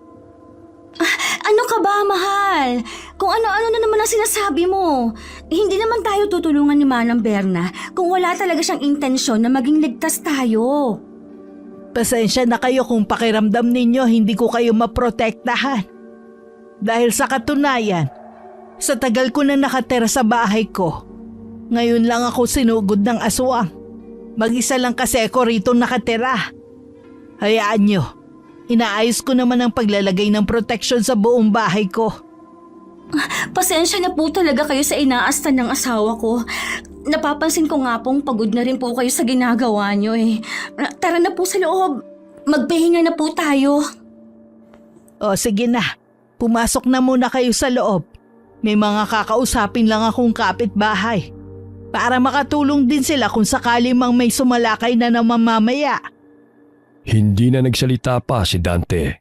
Ano ka ba, mahal? Kung ano-ano na naman ang sinasabi mo. Hindi naman tayo tutulungan ni Manang Berna kung wala talaga siyang intensyon na maging ligtas tayo. Pasensya na kayo kung pakiramdam ninyo hindi ko kayo maprotektahan. Dahil sa katunayan, sa tagal ko na nakatira sa bahay ko, ngayon lang ako sinugod ng aswang. Mag-isa lang kasi ako rito nakatira. Hayaan nyo, inaayos ko naman ang paglalagay ng proteksyon sa buong bahay ko. Pasensya na po talaga kayo sa inaastan ng asawa ko. Napapansin ko nga pong pagod na rin po kayo sa ginagawa nyo eh. Tara na po sa loob. Magpahinga na po tayo. O sige na, pumasok na muna kayo sa loob. May mga kakausapin lang akong kapitbahay. Para makatulong din sila kung sakali mang may sumalakay na mamamaya. Hindi na nagsalita pa si Dante.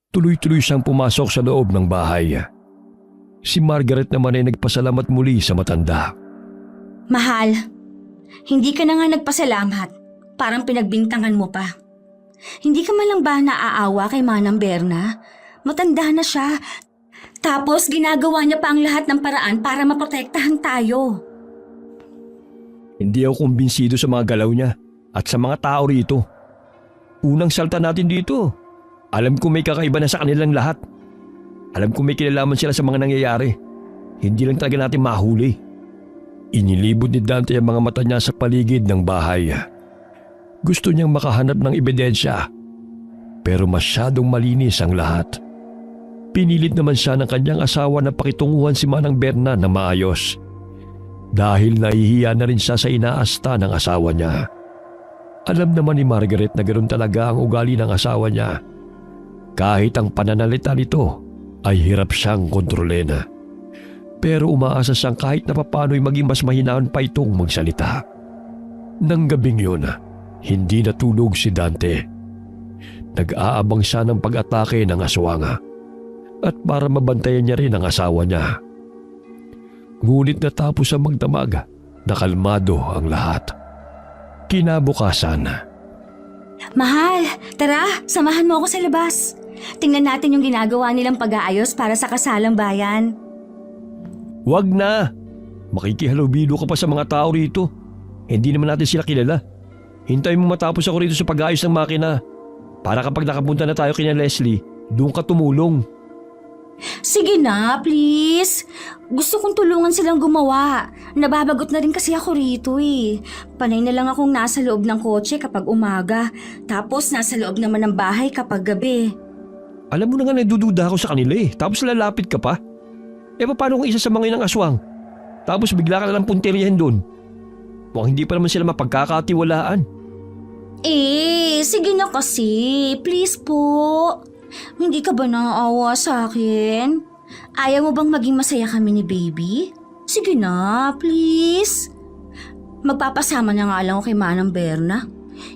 Tuloy-tuloy siyang pumasok sa loob ng bahay. Si Margaret naman ay nagpasalamat muli sa matanda. Mahal, hindi ka na nga nagpasalamat. Parang pinagbintangan mo pa. Hindi ka man lang ba naaawa kay Manang Berna? Matanda na siya. Tapos ginagawa niya pa ang lahat ng paraan para maprotektahan tayo. Hindi ako kumbinsido sa mga galaw niya at sa mga tao rito. Unang salta natin dito. Alam ko may kakaiba na sa kanilang lahat. Alam ko may kinalaman sila sa mga nangyayari. Hindi lang talaga natin mahuli. Inilibot ni Dante ang mga mata niya sa paligid ng bahay. Gusto niyang makahanap ng ebidensya. Pero masyadong malinis ang lahat. Pinilit naman siya ng kanyang asawa na pakitunguhan si Manang Berna na maayos. Dahil nahihiya na rin siya sa inaasta ng asawa niya. Alam naman ni Margaret na ganoon talaga ang ugali ng asawa niya. Kahit ang pananalita nito ay hirap siyang kontrolin. Pero umaasa siyang kahit na papano'y maging mas mahinahon pa itong magsalita. Nang gabing yun, hindi natulog si Dante. Nag-aabang siya ng pag-atake ng aswang at para mabantayan niya rin ang asawa niya. Ngunit natapos ang magdamag, nakalmado ang lahat. Kinabukasan. Mahal, tara, samahan mo ako sa labas. Tingnan natin yung ginagawa nilang pag-aayos para sa kasalang bayan. Wag na! Makikihalubilo ka pa sa mga tao rito. Hindi naman natin sila kilala. Hintayin mo matapos ako rito sa pag-aayos ng makina. Para kapag nakapunta na tayo kina Leslie, doon ka tumulong. Sige na, please. Gusto kong tulungan silang gumawa. Nababagot na rin kasi ako rito eh. Panay na lang akong nasa loob ng kotse kapag umaga. Tapos nasa loob naman ng bahay kapag gabi. Alam mo na nga nagdududa ako sa kanila eh. Tapos lalapit ka pa. Paano kung isa sa mga inang aswang? Tapos bigla ka na lang punteriyahin doon. Mukhang hindi pa naman sila mapagkakatiwalaan. Sige na kasi. Please po. Hindi ka ba naaawa sa akin? Ayaw mo bang maging masaya kami ni baby? Sige na, please. Magpapasama na nga lang ako kay Manang Berna.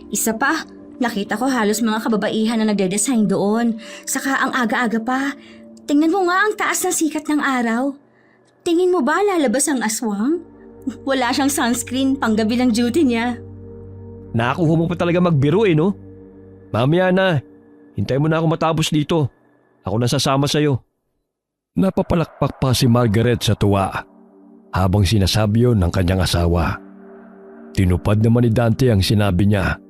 Isa pa, nakita ko halos mga kababaihan na nagde-design doon. Saka ang aga-aga pa. Tingnan mo nga ang taas ng sikat ng araw. Tingin mo ba lalabas ang aswang? Wala siyang sunscreen, panggabi lang duty niya. Nakakuha mo pa talaga magbiro eh, no? Mamaya na. Hintayin mo na ako matapos dito. Ako na sasama sa'yo. Napapalakpak pa si Margaret sa tuwa habang sinasabi yun ng kanyang asawa. Tinupad naman ni Dante ang sinabi niya.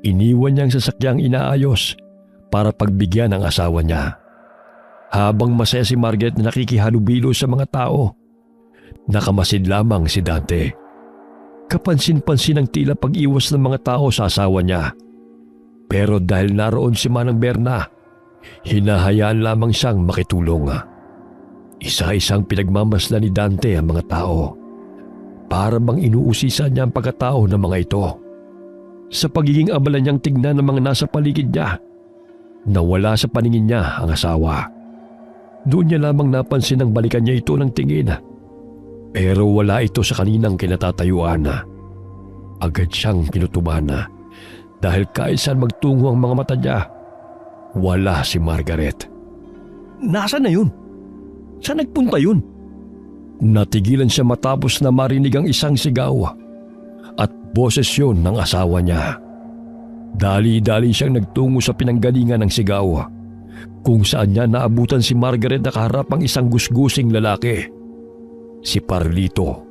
Iniwan niyang sasakyang inaayos para pagbigyan ng asawa niya. Habang masaya si Margaret na nakikihalubilo sa mga tao, nakamasid lamang si Dante. Kapansin-pansin ang tila pag-iwas ng mga tao sa asawa niya. Pero dahil naroon si Manang Berna, hinahayaan lamang siyang makitulong. Isa-isang pinagmamasdan ni Dante ang mga tao. Para bang inuusisa niya ang pagkatao ng mga ito. Sa pagiging abala niyang tignan ng mga nasa paligid niya, nawala sa paningin niya ang asawa. Doon niya lamang napansin ang balikan niya ito ng tingin. Pero wala ito sa kaninang kinatatayuan. Agad siyang kinutuban dahil kahit saan magtungo ang mga mata niya, wala si Margaret. Nasaan na yun? Saan nagpunta yun? Natigilan siya matapos na marinig ang isang sigaw at boses yun ng asawa niya. Dali-dali siyang nagtungo sa pinanggalingan ng sigaw, kung saan niya naabutan si Margaret na kaharap ang isang gusgusing lalaki. Si Parlito.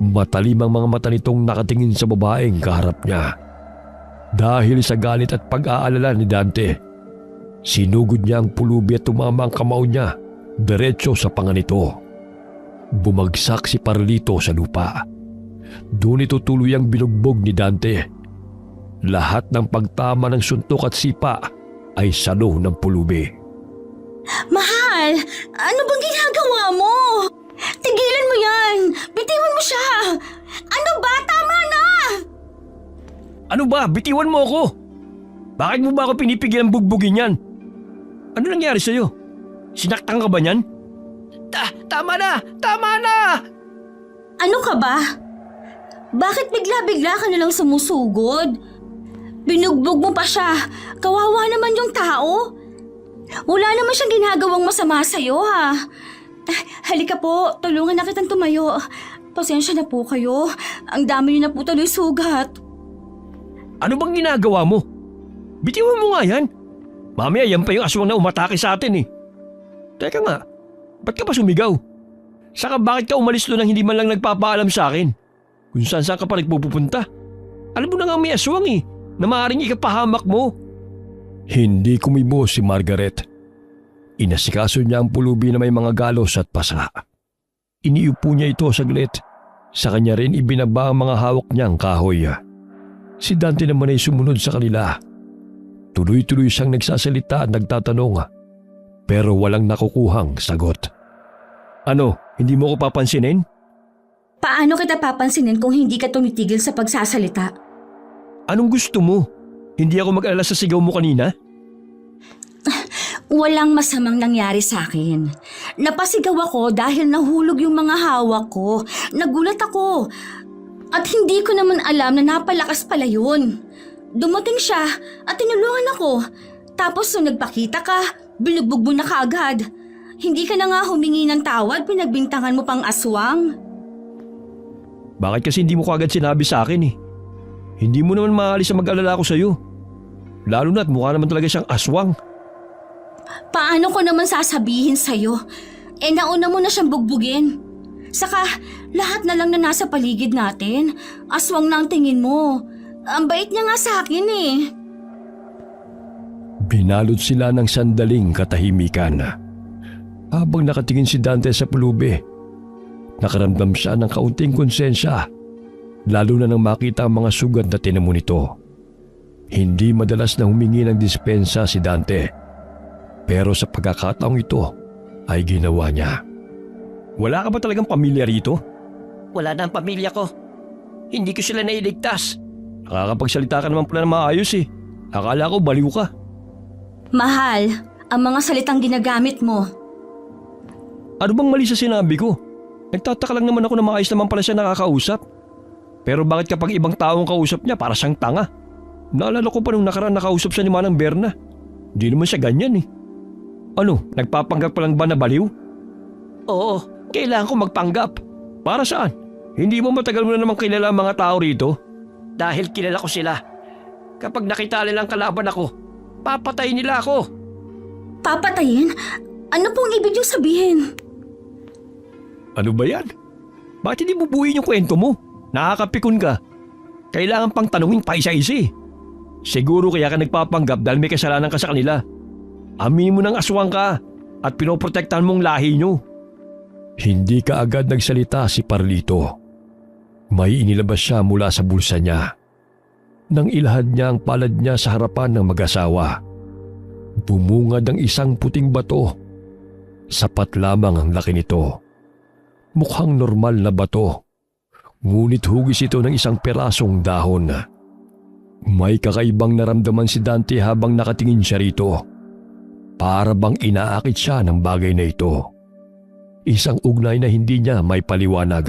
Matalim ang mga mata nitong nakatingin sa babaeng kaharap niya. Dahil sa galit at pag-aalala ni Dante, sinugod niya ang pulubi at tumama ang kamao niya diretso sa panga nito. Bumagsak si Parlito sa lupa. Doon ito tuluyang binugbog ni Dante. Lahat ng pagtama ng suntok at sipa ay salo ng pulubi. Mahal, ano bang ginagawa mo? Tigilan mo yan! Bitiwan mo siya! Ano ba? Tama na! Ano ba? Bitiwan mo ako! Bakit mo ba ako pinipigilan bugbugin yan? Ano nangyari sa'yo? Sinaktan ka ba niyan? Tama na! Tama na! Ano ka ba? Bakit bigla-bigla ka nalang sumusugod? Binugbog mo pa siya. Kawawa naman yung tao. Wala naman siyang ginagawang masama sa'yo ha. Halika po, tulungan na kitang tumayo. Pasensya na po kayo. Ang dami niyo na po tuloy sugat. Ano bang ginagawa mo? Bitiwan mo nga yan. Mamaya yan pa yung aswang na umatake sa atin eh. Teka nga, ba't ka pa sumigaw? Saka bakit ka umalis doon nang hindi man lang nagpapaalam sa akin? Kung saan ka pa nagpupunta? Alam mo na nga may aswang eh, na maaaring ikapahamak mo. Hindi kumibo si Margaret. Inasikaso niya ang pulubi na may mga galos at pasa. Iniupo niya ito saglit. Sa kanya rin ibinaba ang mga hawak niyang kahoy. Si Dante naman ay sumunod sa kanila. Tuloy-tuloy siyang nagsasalita at nagtatanong, pero walang nakukuhang sagot. Ano, hindi mo ko papansinin? Paano kita papansinin kung hindi ka tumitigil sa pagsasalita? Anong gusto mo? Hindi ako mag-alala sa sigaw mo kanina? Walang masamang nangyari sa akin. Napasigaw ako dahil nahulog yung mga hawak ko. Nagulat ako. At hindi ko naman alam na napalakas pala yun. Dumating siya at tinulungan ako. Tapos nung nagpakita ka, binugbog mo na kaagad. Hindi ka na nga humingi ng tawad, pinagbintangan mo pang aswang. Bakit kasi hindi mo kaagad sinabi sa akin eh? Hindi mo naman maalis na mag-alala ko sa'yo. Lalo na't mukha naman talaga siyang aswang. Paano ko naman sasabihin sa'yo? Nauna mo na siyang bugbugin. Saka, lahat na lang na nasa paligid natin, aswang na ang tingin mo. Ang bait niya nga sa akin eh. Binalot sila ng sandaling katahimikan. Habang nakatingin si Dante sa pulubi, nakaramdam siya ng kaunting konsensya, lalo na nang makita ang mga sugat na tinamo nito. Hindi madalas na humingi ng dispensa si Dante, pero sa pagkakataong ito ay ginawa niya. Wala ka ba talagang pamilya rito? Wala na ang pamilya ko. Hindi ko sila nailigtas. Nakakapagsalita ka naman pala na maayos eh. Akala ko baliw ka. Mahal, ang mga salitang ginagamit mo. Ano bang mali sa sinabi ko? Nagtataka lang naman ako na maayos naman pala siya nakakausap. Pero bakit kapag ibang taong kausap niya para siyang tanga? Naalala ko pa nung nakaraan nakausap siya ni Manang Berna. Hindi naman siya ganyan eh. Ano, nagpapanggap pa lang ba na baliw? Oo, kailangan ko magpanggap. Para saan? Hindi mo matagal mo na naman kilala ang mga tao rito? Dahil kilala ko sila. Kapag nakita nilang kalaban ako, papatayin nila ako. Papatayin? Ano pong ibig niyong sabihin? Ano ba yan? Bakit hindi mo buuin yung kwento mo? Nakakapikon ka. Kailangan pang tanungin pa isa-isa eh. Siguro kaya ka nagpapanggap dahil may kasalanan ka sa kanila. Amin mo ng aswang ka at pinoprotektahan mong lahi nyo. Hindi ka agad nagsalita si Parlito. May inilabas siya mula sa bulsa niya. Nang ilahad niya ang palad niya sa harapan ng mag-asawa, bumungad ang isang puting bato. Sapat lamang ang laki nito. Mukhang normal na bato, ngunit hugis ito ng isang perasong dahon. May kakaibang naramdaman si Dante habang nakatingin siya rito. Para bang inaakit siya ng bagay na ito. Isang ugnay na hindi niya may paliwanag.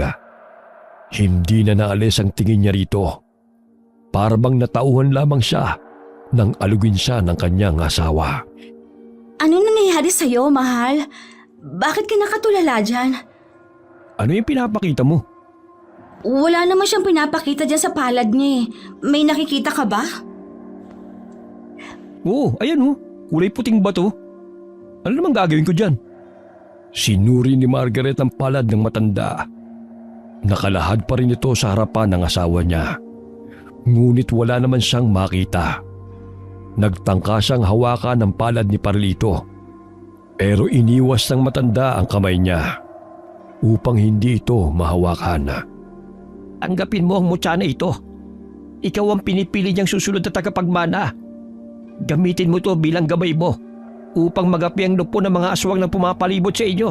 Hindi na naalis ang tingin niya rito. para bang natauhan lamang siya nang alugin siya ng kanyang asawa. Ano nangyayari sa'yo, mahal? Bakit ka nakatulala dyan? Ano yung pinapakita mo? Wala naman siyang pinapakita dyan sa palad niya eh. May nakikita ka ba? Oo, ayan oh. Kulay puting bato. Ano namang gagawin ko dyan? Sinuri ni Margaret ang palad ng matanda. Nakalahad pa rin ito sa harapan ng asawa niya. Ngunit wala naman siyang makita. Nagtangka siyang hawakan ng palad ni Parlito. Pero iniwas ng matanda ang kamay niya upang hindi ito mahawakan. Tanggapin mo ang mutya na ito. Ikaw ang pinipili niyang susunod na tagapagmana. Gamitin mo ito bilang gabay mo upang magapi ang lupo ng mga aswang na pumapalibot sa inyo.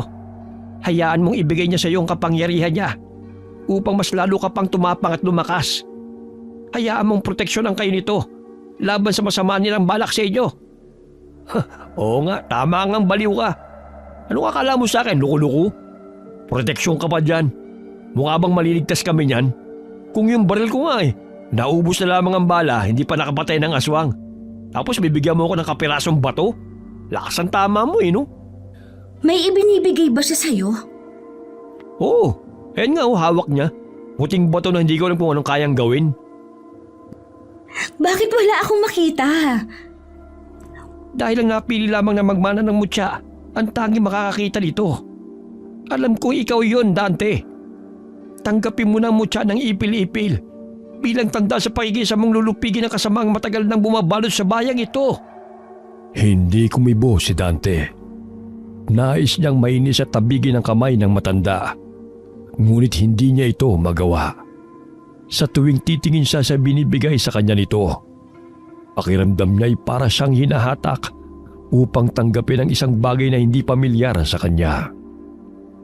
Hayaan mong ibigay niya sa iyo ang kapangyarihan niya upang mas lalo ka pang tumapang at lumakas. Hayaan mong proteksyonan kayo nito laban sa masama nilang balak sa inyo. Oo nga, tama ngang baliw ka. Ano akala mo sa akin, luko-luko? Proteksyon ka pa dyan. Mukha bang maliligtas kami niyan? Kung yung baril ko nga naubos na lamang ang bala, hindi pa nakapatay ng aswang. Tapos bibigyan mo ako ng kapirasong bato? Lakas ang tama mo no? May ibinibigay ba siya sa'yo? Oo, ayan nga hawak niya. Puting bato na hindi ko alam kung anong kayang gawin. Bakit wala akong makita? Dahil lang napili lamang na magmana ng mutya, ang tanging makakakita nito. Alam kong ikaw yon, Dante. Tanggapin mo na ang mutya ng ipil-ipil bilang tanda sa pakikisa mong lulupigin ang kasamaang matagal nang bumabalot sa bayang ito. Hindi kumibo si Dante. Nais niyang mainis at tabigin ang kamay ng matanda. Ngunit hindi niya ito magawa. Sa tuwing titingin siya sa binibigay sa kanya nito, pakiramdam niya ay para siyang hinahatak upang tanggapin ang isang bagay na hindi pamilyar sa kanya.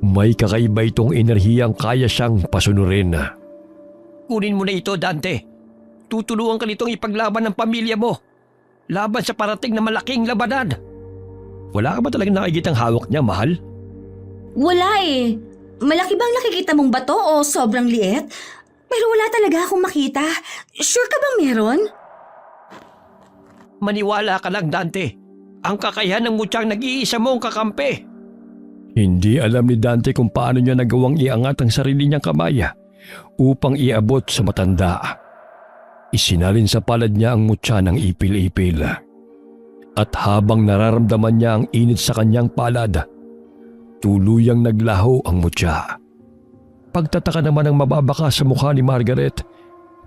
May kakaiba itong enerhiyang kaya siyang pasunurin. Kunin mo na ito, Dante. Tutulungan ka nitong ipaglaban ng pamilya mo. Laban sa parating na malaking labanan. Wala ka ba talagang nakikitang hawak niya, mahal? Wala eh. Malaki bang nakikita mong bato o sobrang liit? Pero wala talaga akong makita. Sure ka bang meron? Maniwala ka lang, Dante. Ang kakayahan ng mutyang nag-iisa mong kakampi. Hindi alam ni Dante kung paano niya nagawang iangat ang sarili niyang kamay upang iabot sa matanda. Isinalin sa palad niya ang mutya ng ipil-ipil. At habang nararamdaman niya ang init sa kanyang palad, tuluyang naglaho ang mutya. Pagtataka naman ang mababaka sa mukha ni Margaret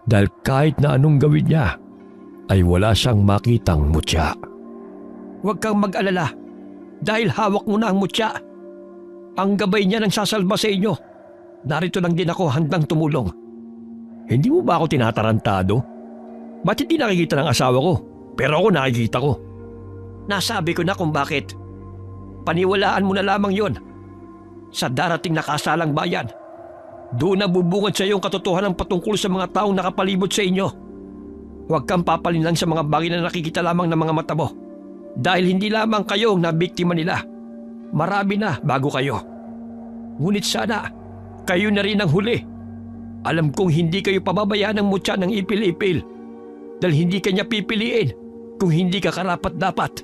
dahil kahit na anong gawin niya ay wala siyang makitang mutya. Huwag kang mag-alala dahil hawak mo na ang mutya. Ang gabay niya nang sasalba sa inyo. Narito lang din ako handang tumulong. Hindi mo ba ako tinatarantado? Ba't hindi nakikita ng asawa ko? Pero ako nakikita ko. Nasabi ko na kung bakit. Paniwalaan mo na lamang yon. Sa darating na kasalang bayan, doon na bubungad sa iyong katotohanan patungkol sa mga taong nakapalibot sa inyo. Huwag kang papalinlang sa mga bagay na nakikita lamang ng mga mata mo. Dahil hindi lamang kayo ang nabiktima nila. Marami na bago kayo. Ngunit sana, kayo na rin ang huli. Alam kong hindi kayo pababayaan ng mutya ng ipil-ipil. Dahil hindi kanya pipiliin kung hindi ka karapat-dapat.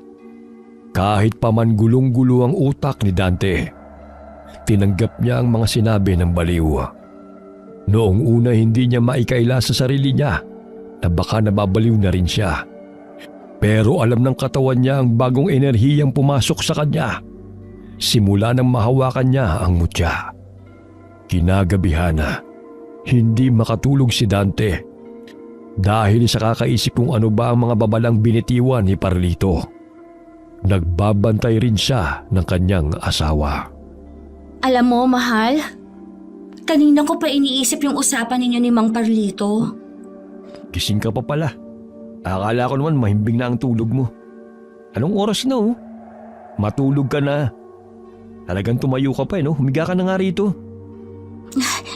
Kahit pa man gulong-gulo ang utak ni Dante, tinanggap niya ang mga sinabi ng baliw. Noong una hindi niya maikaila sa sarili niya na baka nababaliw na rin siya. Pero alam ng katawan niya ang bagong enerhiyang pumasok sa kanya. Simula nang mahawakan niya ang mutya. Kinagabihan na, hindi makatulog si Dante dahil sa kakaisip kung ano ba ang mga babalang binitiwan ni Parlito. Nagbabantay rin siya ng kanyang asawa. Alam mo, mahal, kanina ko pa iniisip yung usapan ninyo ni Mang Parlito. Gising ka pa pala. Akala ko naman mahimbing na ang tulog mo. Anong oras na Matulog ka na. Talagang tumayo ka pa humiga ka na nga rito.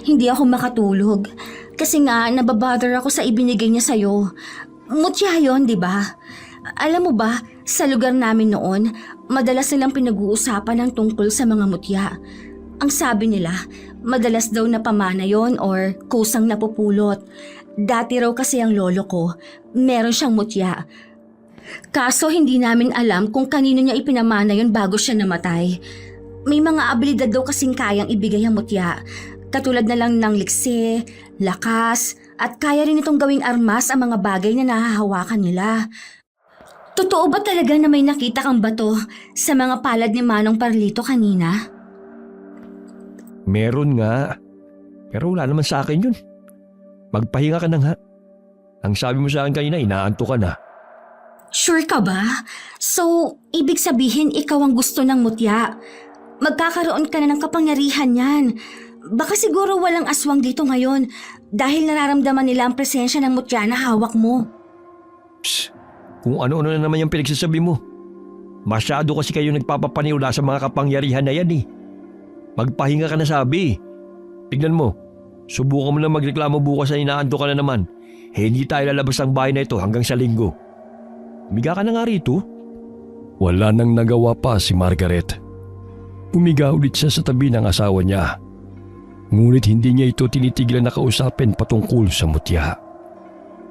Hindi ako makatulog. Kasi nga, nababother ako sa ibinigay niya sa'yo. Mutya yun, di ba? Alam mo ba, sa lugar namin noon, madalas nilang pinag-uusapan ang tungkol sa mga mutya. Ang sabi nila, madalas daw napamana yon or kusang napupulot. Dati raw kasi ang lolo ko, meron siyang mutya. Kaso hindi namin alam kung kanino niya ipinamana yon bago siya namatay. May mga abilidad daw kasing kayang ibigay ang mutya. Katulad na lang ng liksi, lakas, at kaya rin itong gawing armas ang mga bagay na nahahawakan nila. Totoo ba talaga na may nakita kang bato sa mga palad ni Manong Parlito kanina? Meron nga. Pero wala naman sa akin yun. Magpahinga ka na nga. Ang sabi mo sa akin kanina, inaanto ka na. Sure ka ba? So, ibig sabihin ikaw ang gusto ng mutya. Magkakaroon ka na ng kapangyarihan yan. Baka siguro walang aswang dito ngayon dahil nararamdaman nila ang presensya ng mutya na hawak mo. Psst, kung ano-ano na naman yung pinagsasabi mo. Masyado kasi kayo nagpapapaniwala sa mga kapangyarihan na yan eh. Magpahinga ka na sabi. Tignan mo, subukan mo na magreklamo bukas na inaanto ka na naman. Hindi tayo lalabas ng bahay na ito hanggang sa linggo. Umiga ka na nga rito. Wala nang nagawa pa si Margaret. Umiga ulit siya sa tabi ng asawa niya. Ngunit hindi niya ito tinitigilan na kausapin patungkol sa mutya.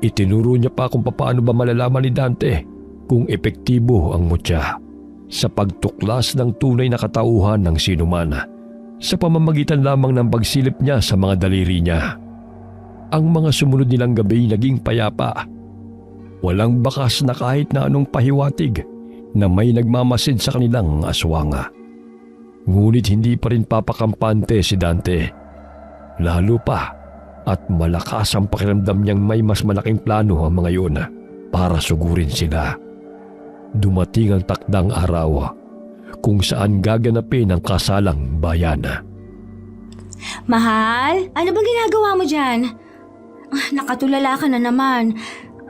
Itinuro niya pa kung paano ba malalaman ni Dante kung epektibo ang mutya sa pagtuklas ng tunay na katauhan ng sinuman sa pamamagitan lamang ng pagsilip niya sa mga daliri niya. Ang mga sumunod nilang gabi naging payapa. Walang bakas na kahit na anong pahiwatig na may nagmamasid sa kanilang aswanga. Ngunit hindi pa rin papakampante si Dante. Lalo pa at malakas ang pakiramdam niyang may mas malaking plano ang mga yun para sugurin sila. Dumating ang takdang araw kung saan gaganapin ang kasalang bayan. Mahal, ano bang ginagawa mo dyan? Nakatulala ka na naman.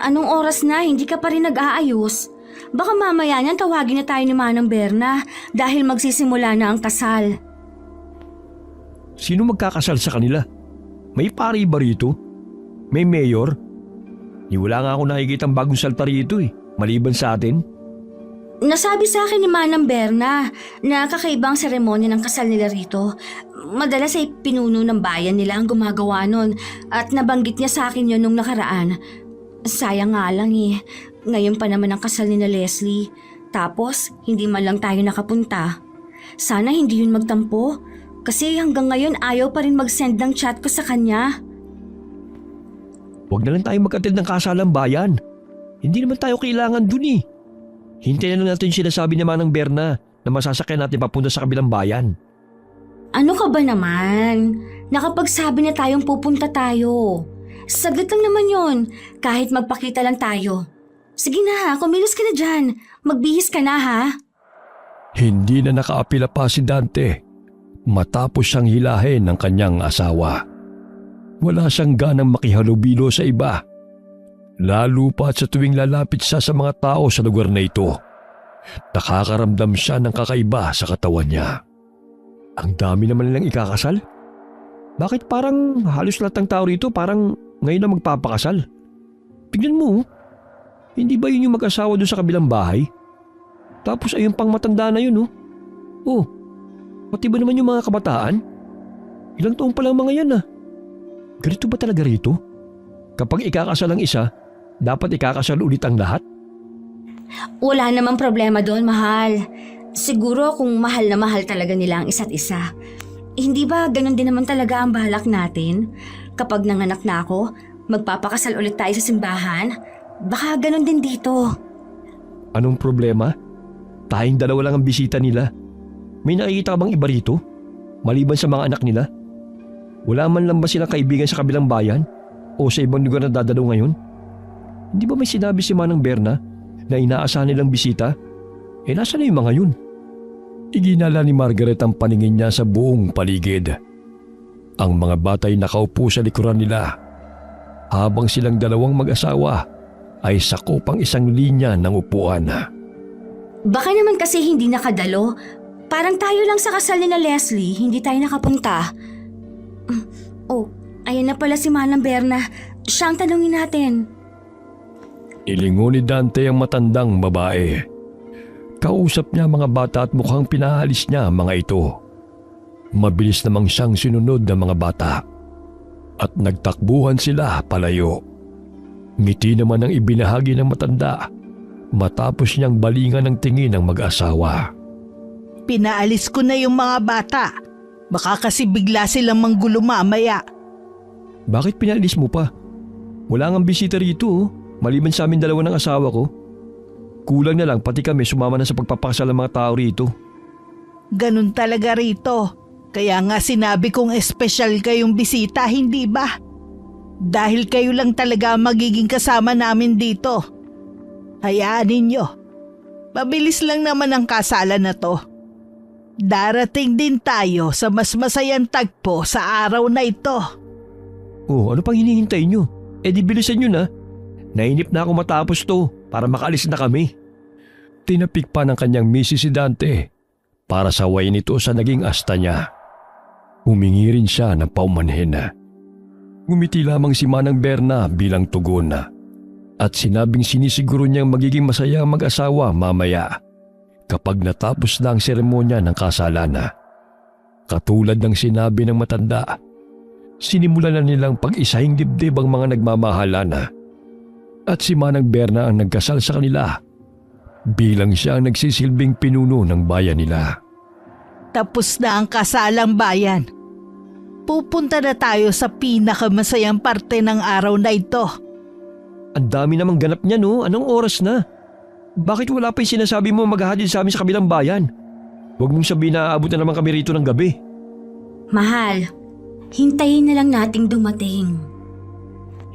Anong oras na hindi ka pa rin nag-aayos? Baka mamaya niyan tawagin na tayo ni Manang Berna dahil magsisimula na ang kasal. Sino magkakasal sa kanila? May pari ba rito? May mayor? Wala nga ako nakikitang bagong salta rito maliban sa atin. Nasabi sa akin ni Manang Berna na kakaibang seremonya ng kasal nila rito. Madalas ay pinuno ng bayan nila ang gumagawa nun at nabanggit niya sa akin yun nung nakaraan. Sayang nga lang ngayon pa naman ang kasal ni na Leslie. Tapos hindi man lang tayo nakapunta. Sana hindi yun magtampo kasi hanggang ngayon ayaw pa rin mag-send ng chat ko sa kanya. Huwag na lang tayo mag-attend ng kasalang bayan. Hindi naman tayo kailangan dun Hintayin na lang natin yung sinasabi ni Manang Berna na masasakyan natin papunta sa kabilang bayan. Ano ka ba naman? Nakapagsabi na tayong pupunta tayo. Saglit lang naman yon, kahit magpakita lang tayo. Sige na kumilos ka na dyan. Magbihis ka na ha. Hindi na nakaapila pa si Dante matapos siyang hilahin ng kanyang asawa. Wala siyang ganang makihalubilo sa iba. Lalo pa sa tuwing lalapit siya sa mga tao sa lugar na ito. Nakakaramdam siya ng kakaiba sa katawan niya. Ang dami naman nilang ikakasal. Bakit parang halos lahat ng tao rito parang ngayon na magpapakasal? Tignan mo, hindi ba yun yung mag-asawa doon sa kabilang bahay? Tapos ayun pang matanda na yun Oh, pati ba naman yung mga kabataan? Ilang taon pa lang mga yan Ganito ba talaga rito? Kapag ikakasal ang isa, dapat ikakasal ulit ang lahat? Wala namang problema doon, mahal. Siguro kung mahal na mahal talaga nila ang isa't isa. Hindi ba ganun din naman talaga ang balak natin? Kapag nanganak na ako, magpapakasal ulit tayo sa simbahan? Baka ganun din dito. Anong problema? Tayong dalawa lang ang bisita nila. May nakikita ka bang iba rito? Maliban sa mga anak nila? Wala man lang ba silang kaibigan sa kabilang bayan? O sa ibang lugar na dadalaw ngayon? Hindi ba may sinabi si Manang Berna na inaasahan nilang bisita? Nasaan na yung mga yun? Iginala ni Margaret ang paningin niya sa buong paligid. Ang mga batay nakaupo sa likuran nila. Habang silang dalawang mag-asawa ay sakop ang isang linya ng upuan. Baka naman kasi hindi nakadalo. Parang tayo lang sa kasal ni na Leslie, hindi tayo nakapunta. Oh, ayan na pala si Manang Berna. Siya ang tanungin natin. Ilingon ni Dante ang matandang babae. Kausap niya mga bata at mukhang pinaalis niya ang mga ito. Mabilis namang siyang sinunod ng mga bata. At nagtakbuhan sila palayo. Ngiti naman ang ibinahagi ng matanda matapos niyang balingan ng tingin ng mag-asawa. Pinaalis ko na yung mga bata. Baka kasi bigla silang manggulo mamaya. Bakit pinalis mo pa? Wala ngang bisita rito maliban sa amin dalawa ng asawa ko. Kulang na lang pati kami sumama na sa pagpapakasal ng mga tao rito. Ganun talaga rito. Kaya nga sinabi kong espesyal kayong bisita, hindi ba? Dahil kayo lang talaga magiging kasama namin dito. Hayaan ninyo. Mabilis lang naman ang kasalan na to. Darating din tayo sa mas masayang tagpo sa araw na ito. Oh, ano pang hinihintay nyo? Di bilisan nyo na. Nainip na ako matapos to para makaalis na kami. Tinapik pa ng kanyang misis si Dante para sawayin ito sa naging asta niya. Humingi rin siya ng paumanhin. Ngumiti lamang si Manang Berna bilang tugon at sinabing sinisiguro niyang magiging masaya ang mag-asawa mamaya kapag natapos na ang seremonya ng kasalan. Katulad ng sinabi ng matanda, sinimulan na nilang pag-isahing dibdib ang mga nagmamahalan at si Manang Berna ang nagkasal sa kanila bilang siya ang nagsisilbing pinuno ng bayan nila. Tapos na ang kasalang bayan. Pupunta na tayo sa pinakamasayang parte ng araw na ito. Ang dami namang ganap niya Anong oras na? Bakit wala pa yung sinasabi mo maghahatid sa amin sa kabilang bayan? Huwag mong sabihin na aabot na naman kami rito ng gabi. Mahal, hintayin na lang nating dumating.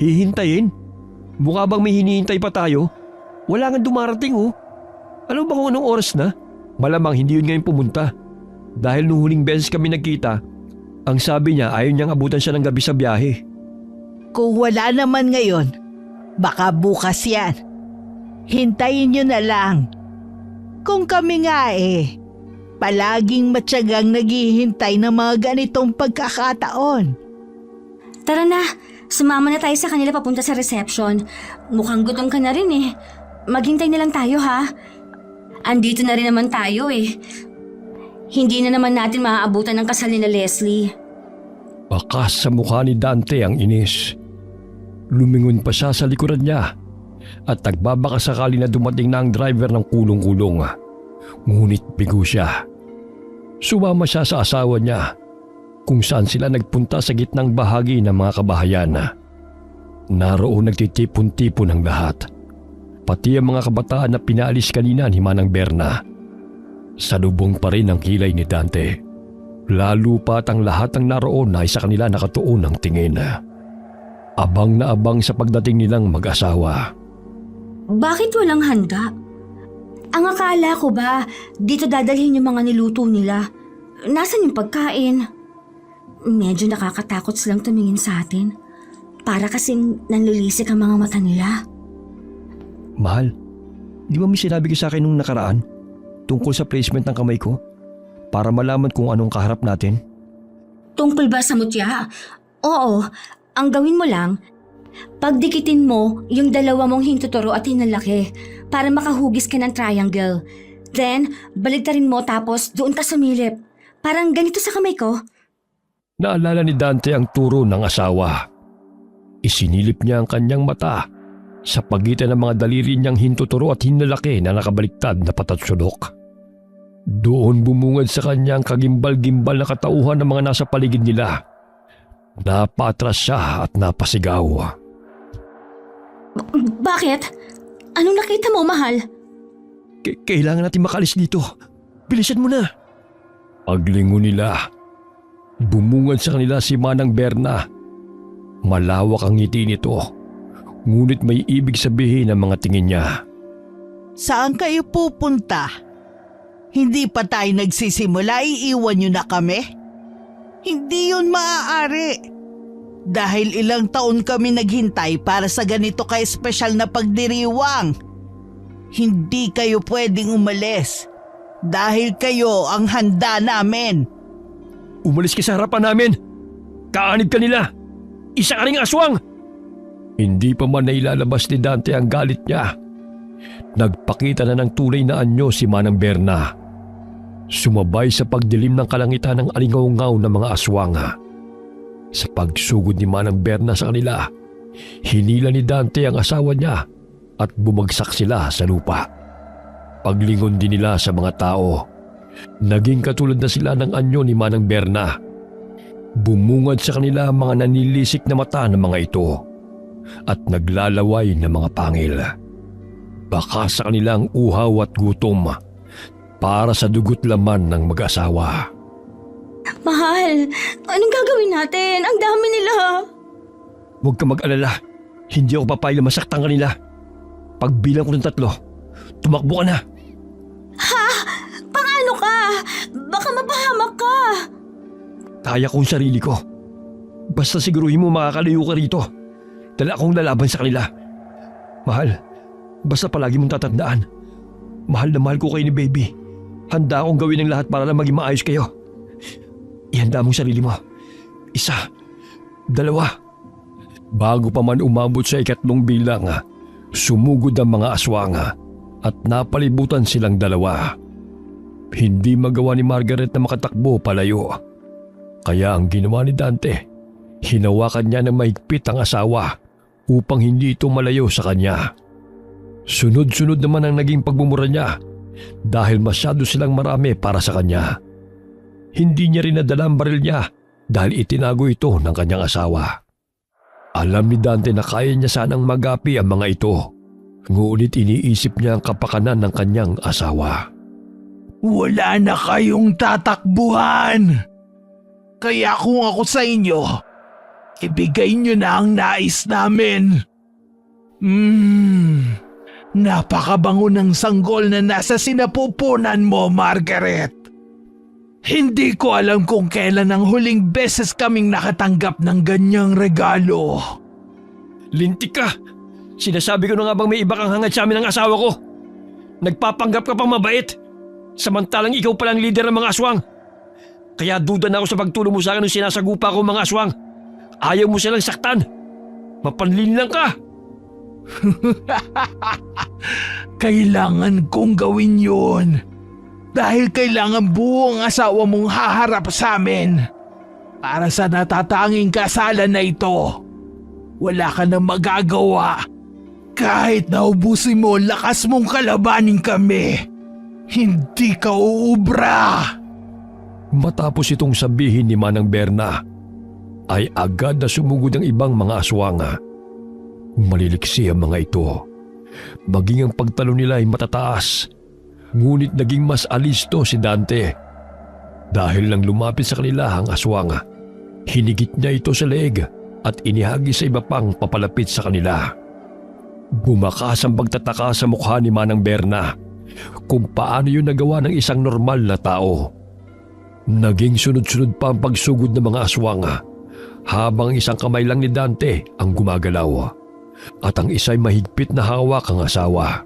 Hihintayin? Mukha bang may hinihintay pa tayo? Wala nga dumarating Alam ba kung anong oras na? Malamang hindi yun ngayon pumunta. Dahil nung huling beses kami nagkita, ang sabi niya ayaw niyang abutan siya ng gabi sa biyahe. Kung wala naman ngayon, baka bukas yan. Hintayin nyo na lang. Kung kami nga palaging matyagang naghihintay ng mga ganitong pagkakataon. Tara na, sumama na tayo sa kanila papunta sa reception. Mukhang gutom ka na rin Maghintay na lang tayo ha. Andito na rin naman tayo Hindi na naman natin maaabutan ng kasal ni Leslie. Bakas sa mukha ni Dante ang inis. Lumingon pa siya sa likuran niya at nagbabaka sakali na dumating na ang driver ng kulong-kulong. Ngunit bigo siya. Sumama siya sa asawa niya kung saan sila nagpunta sa gitnang bahagi ng mga kabahayan. Naroon nagtitipon-tipon ang lahat. Pati ang mga kabataan na pinaalis kanina ni Manang Berna. Salubong pa rin ang kilay ni Dante. Lalo pat ang lahat ng naroon ay sa kanila nakatuon ang tingin. Abang na abang sa pagdating nilang mag-asawa. Bakit walang handa? Ang akala ko ba dito dadalhin yung mga niluto nila? Nasaan yung pagkain? Medyo nakakatakot silang tumingin sa atin. Para kasing nanlilisik ang mga mata nila. Mahal, di ba may sinabi ka sa akin nung nakaraan tungkol sa placement ng kamay ko para malaman kung anong kaharap natin? Tungkol ba sa mutya? Oo, ang gawin mo lang, pagdikitin mo yung dalawa mong hintuturo at hinalaki para makahugis ka ng triangle. Then, baligtarin mo tapos doon ka sumilip. Parang ganito sa kamay ko. Naalala ni Dante ang turo ng asawa. Isinilip niya ang kanyang mata sa pagitan ng mga daliri niyang hintuturo at hinalaki na nakabaliktad na patatsulok. Doon bumungad sa kanya ang kagimbal-gimbal na katauhan ng mga nasa paligid nila. Napaatras siya at napasigaw. Bakit? Anong nakita mo, mahal? Kailangan natin makalis dito. Bilisan mo na. Paglingon nila, bumungad sa kanila si Manang Berna. Malawak ang ngiti nito, ngunit may ibig sabihin ang mga tingin niya. Saan kayo pupunta? Hindi pa tayo nagsisimula, iiwan nyo na kami? Hindi yun maaari. Dahil ilang taon kami naghintay para sa ganito ka-espesyal na pagdiriwang. Hindi kayo pwedeng umalis dahil kayo ang handa namin. Umalis ka sa harapan namin. Kaanib ka nila. Isa ka ring aswang. Hindi pa man nailalabas ni Dante ang galit niya. Nagpakita na ng tunay na anyo si Manang Berna. Sumabay sa pagdilim ng kalangitan ng alingaw-ngaw ng mga aswang. Sa pagsugod ni Manang Berna sa kanila, hinila ni Dante ang asawa niya at bumagsak sila sa lupa. Paglingon din nila sa mga tao, naging katulad na sila ng anyo ni Manang Berna. Bumungad sa kanila ang mga nanilisik na mata ng mga ito at naglalaway na mga pangil. Baka sa kanilang uhaw at gutom para sa dugot laman ng mag-asawa. Mahal, anong gagawin natin? Ang dami nila. Huwag ka mag-alala. Hindi ako papayag na masaktan kanila. Pagbilang ko ng 3, tumakbo ka na. Ha? Paano ka? Baka mapahamak ka. Kaya kong sarili ko. Basta siguruhin mo makakalayo ka rito. Dala akong lalaban sa kanila. Mahal, basta palagi mong tatandaan. Mahal na mahal ko kayo ni baby. Handa akong gawin ang lahat para lang maging maayos kayo. Ihanda mong sarili mo. 1, 2. Bago pa man umabot sa 3 bilang, sumugod ang mga aswang at napalibutan silang 2. Hindi magawa ni Margaret na makatakbo palayo. Kaya ang ginawa ni Dante, hinawakan niya ng mahigpit ang asawa upang hindi ito malayo sa kanya. Sunod-sunod naman ang naging pagmumura niya dahil masyado silang marami para sa kanya. Hindi niya rin nadala ang baril niya dahil itinago ito ng kanyang asawa. Alam ni Dante na kaya niya sanang magapi ang mga ito, ngunit iniisip niya ang kapakanan ng kanyang asawa. Wala na kayong tatakbuhan. Kaya kung ako sa inyo, ibigay nyo na ang nais namin. Napakabango ng sanggol na nasa sinapupunan mo, Margaret. Hindi ko alam kung kailan ang huling beses kaming nakatanggap ng ganyang regalo. Lintik ka! Sinasabi ko na nga bang may iba kang hangad sa amin ng asawa ko? Nagpapanggap ka pang mabait, samantalang ikaw palang leader ng mga aswang. Kaya duda na ako sa pagtulong mo sa akin nung sinasagupa ko mga aswang. Ayaw mo silang saktan. Mapanlin lang ka. Kailangan kong gawin yun. Dahil kailangan buong asawa mong haharap sa amin. Para sa natatanging kasalan na ito, wala ka na magagawa. Kahit naubusin mo lakas mong kalabanin kami, hindi ka uubra. Matapos itong sabihin ni Manang Berna, ay agad na sumugod ang ibang mga aswang. Maliliksi ang mga ito. Maging ang pagtalo nila ay matataas. Ngunit naging mas alisto si Dante. Dahil nang lumapit sa kanila ang aswang, hinigit niya ito sa leeg at inihagi sa iba pang papalapit sa kanila. Bumakas ang pagtataka sa mukha ni Manang Berna kung paano yun nagawa ng isang normal na tao. Naging sunod-sunod pa ang pagsugod ng mga aswang habang isang kamay lang ni Dante ang gumagalaw at ang isa'y mahigpit na hawak ang asawa.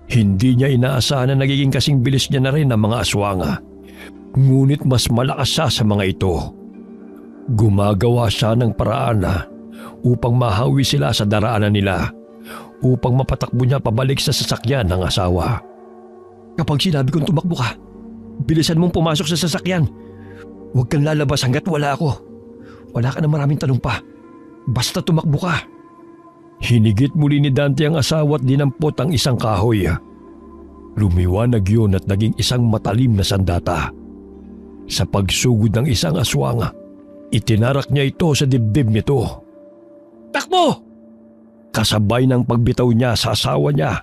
Hindi niya inaasahan na nagiging kasing bilis niya na rin ang mga aswang, ngunit mas malakas siya sa mga ito. Gumagawa siya ng paraan upang mahawi sila sa daraanan nila upang mapatakbo niya pabalik sa sasakyan ng asawa. Kapag sinabi kong tumakbo ka, bilisan mong pumasok sa sasakyan. Huwag kang lalabas hanggat wala ako. Wala ka na maraming tanong pa. Basta tumakbo ka. Hinigit muli ni Dante ang asawa at dinampot ang isang kahoy. Lumiwanag yun at naging isang matalim na sandata. Sa pagsugod ng isang aswang, itinarak niya ito sa dibdib nito. Takbo! Kasabay ng pagbitaw niya sa asawa niya,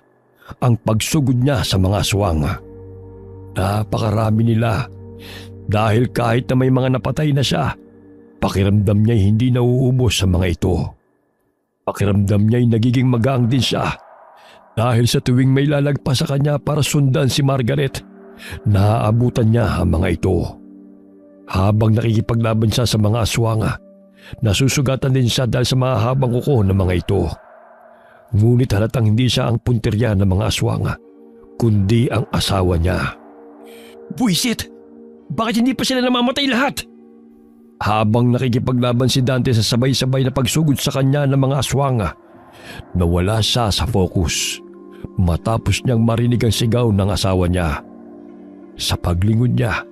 ang pagsugod niya sa mga aswang. Napakarami nila dahil kahit na may mga napatay na siya, pakiramdam niya hindi nauubos sa mga ito. Pakiramdam niya'y nagiging magaang din siya dahil sa tuwing may lalagpas sa kanya para sundan si Margaret, naaabutan niya ang mga ito. Habang nakikipaglaban siya sa mga aswang, nasusugatan din siya dahil sa mahabang kuko ng mga ito. Ngunit halatang hindi siya ang punterya ng mga aswang, kundi ang asawa niya. Buisit! Bakit hindi pa sila namamatay lahat? Habang nakikipaglaban si Dante sa sabay-sabay na pagsugod sa kanya ng mga aswang, nawala siya sa focus matapos niyang marinig ang sigaw ng asawa niya. Sa paglingon niya,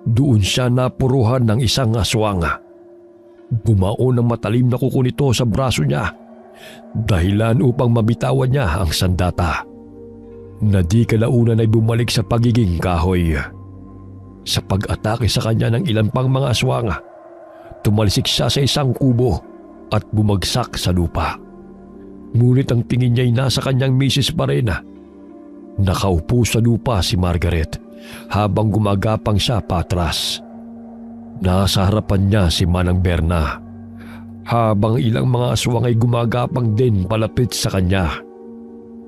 doon siya napuruhan ng isang aswang. Bumaon ang matalim na kuko nito sa braso niya, dahilan upang mabitawan niya ang sandata, na di kalaunan ay bumalik sa pagiging kahoy. Sa pag-atake sa kanya ng ilan pang mga aswang, tumalsik siya sa isang kubo at bumagsak sa lupa. Ngunit ang tingin niya ay nasa kanyang misis pa rin. Nakaupo sa lupa si Margaret habang gumagapang siya patras. Nasa harapan niya si Manang Berna, habang ilang mga aswang ay gumagapang din palapit sa kanya.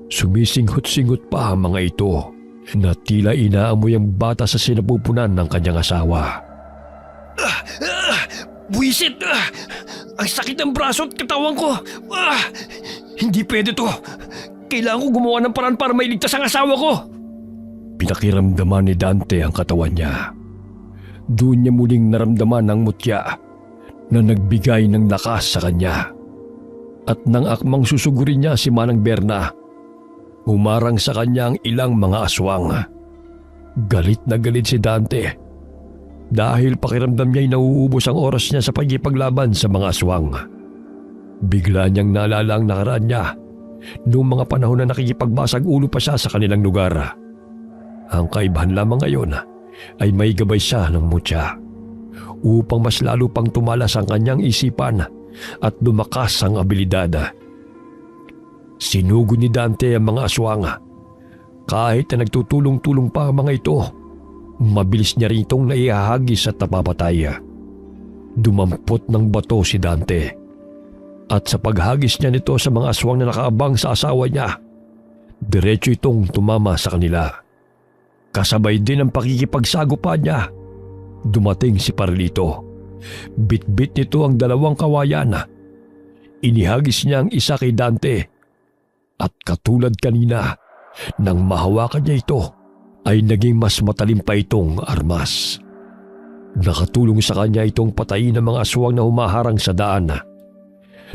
Sumisinghot-singhot pa ang mga ito na tila inaamoy ang bata sa sinapupunan ng kanyang asawa. Buwisit! Ang sakit ng braso at katawan ko! Hindi pwede to! Kailangan ko gumawa ng paraan para mailigtas ang asawa ko! Pinakiramdaman ni Dante ang katawan niya. Doon niya muling naramdaman ang mutya na nagbigay ng lakas sa kanya. At nang akmang susugurin niya si Manang Berna, humarang sa kanya ang ilang mga aswang. Galit na galit si Dante dahil pakiramdam niya ay nauubos ang oras niya sa pagkipaglaban sa mga aswang. Bigla niyang naalala ang nakaraan niya noong mga panahon na nakikipagbasag ulo pa siya sa kanilang lugar. Ang kaibahan lamang ngayon ay may gabay siya ng mutya upang mas lalo pang tumalas ang kanyang isipan at lumakas ang abilidad. Sinugo ni Dante ang mga aswang. Kahit na nagtutulong-tulong pa ang mga ito, mabilis niya rin itong naihahagis at napapatay. Dumampot ng bato si Dante at sa paghagis niya nito sa mga aswang na nakaabang sa asawa niya, diretso itong tumama sa kanila. Kasabay din ang pakikipagsagupa niya. Dumating si Parlito. Bit-bit nito ang dalawang kawayan. Inihagis niya ang isa kay Dante. At katulad kanina, nang mahawakan niya ito, ay naging mas matalim pa itong armas. Nakatulong sa kanya itong patayin ng mga aswang na humaharang sa daan.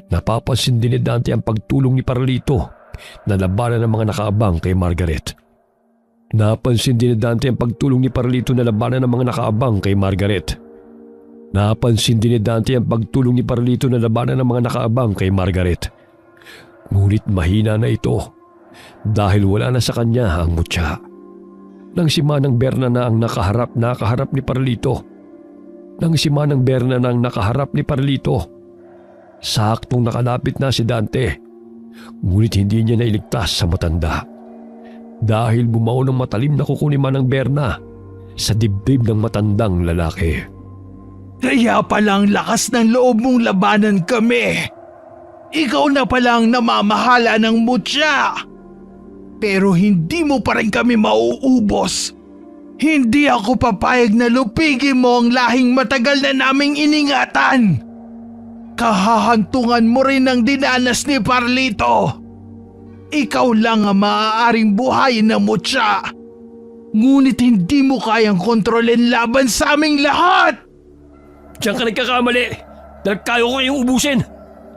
Napapansin din ni Dante ang pagtulong ni Parlito na labanan ng mga nakaabang kay Margaret. Napansin din ni Dante ang pagtulong ni Parlito na labanan ng mga nakaabang kay Margaret. Napansin din ni Dante ang pagtulong ni Parlito na labanan ng mga nakaabang kay Margaret. Ngunit mahina na ito dahil wala na sa kanya ang mutya. Nang si Manang Berna na ang nakaharap ni Parlito. Saktong nakalapit na si Dante. Ngunit hindi niya nailigtas sa matanda. Dahil bumao ng matalim na kuko ni Manang Berna sa dibdib ng matandang lalaki. Kaya palang lakas ng loob mong labanan kami. Ikaw na palang namamahala ng mutya. Pero hindi mo pa rin kami mauubos. Hindi ako papayag na lupigin mo ang lahing matagal na naming iningatan. Kahahantungan mo rin ang dinanas ni Parlito. Ikaw lang ang maaaring buhayin ng mutya. Ngunit hindi mo kayang kontrolin laban sa aming lahat. Diyan ka nagkakamali dahil kaya ko kayong ubusin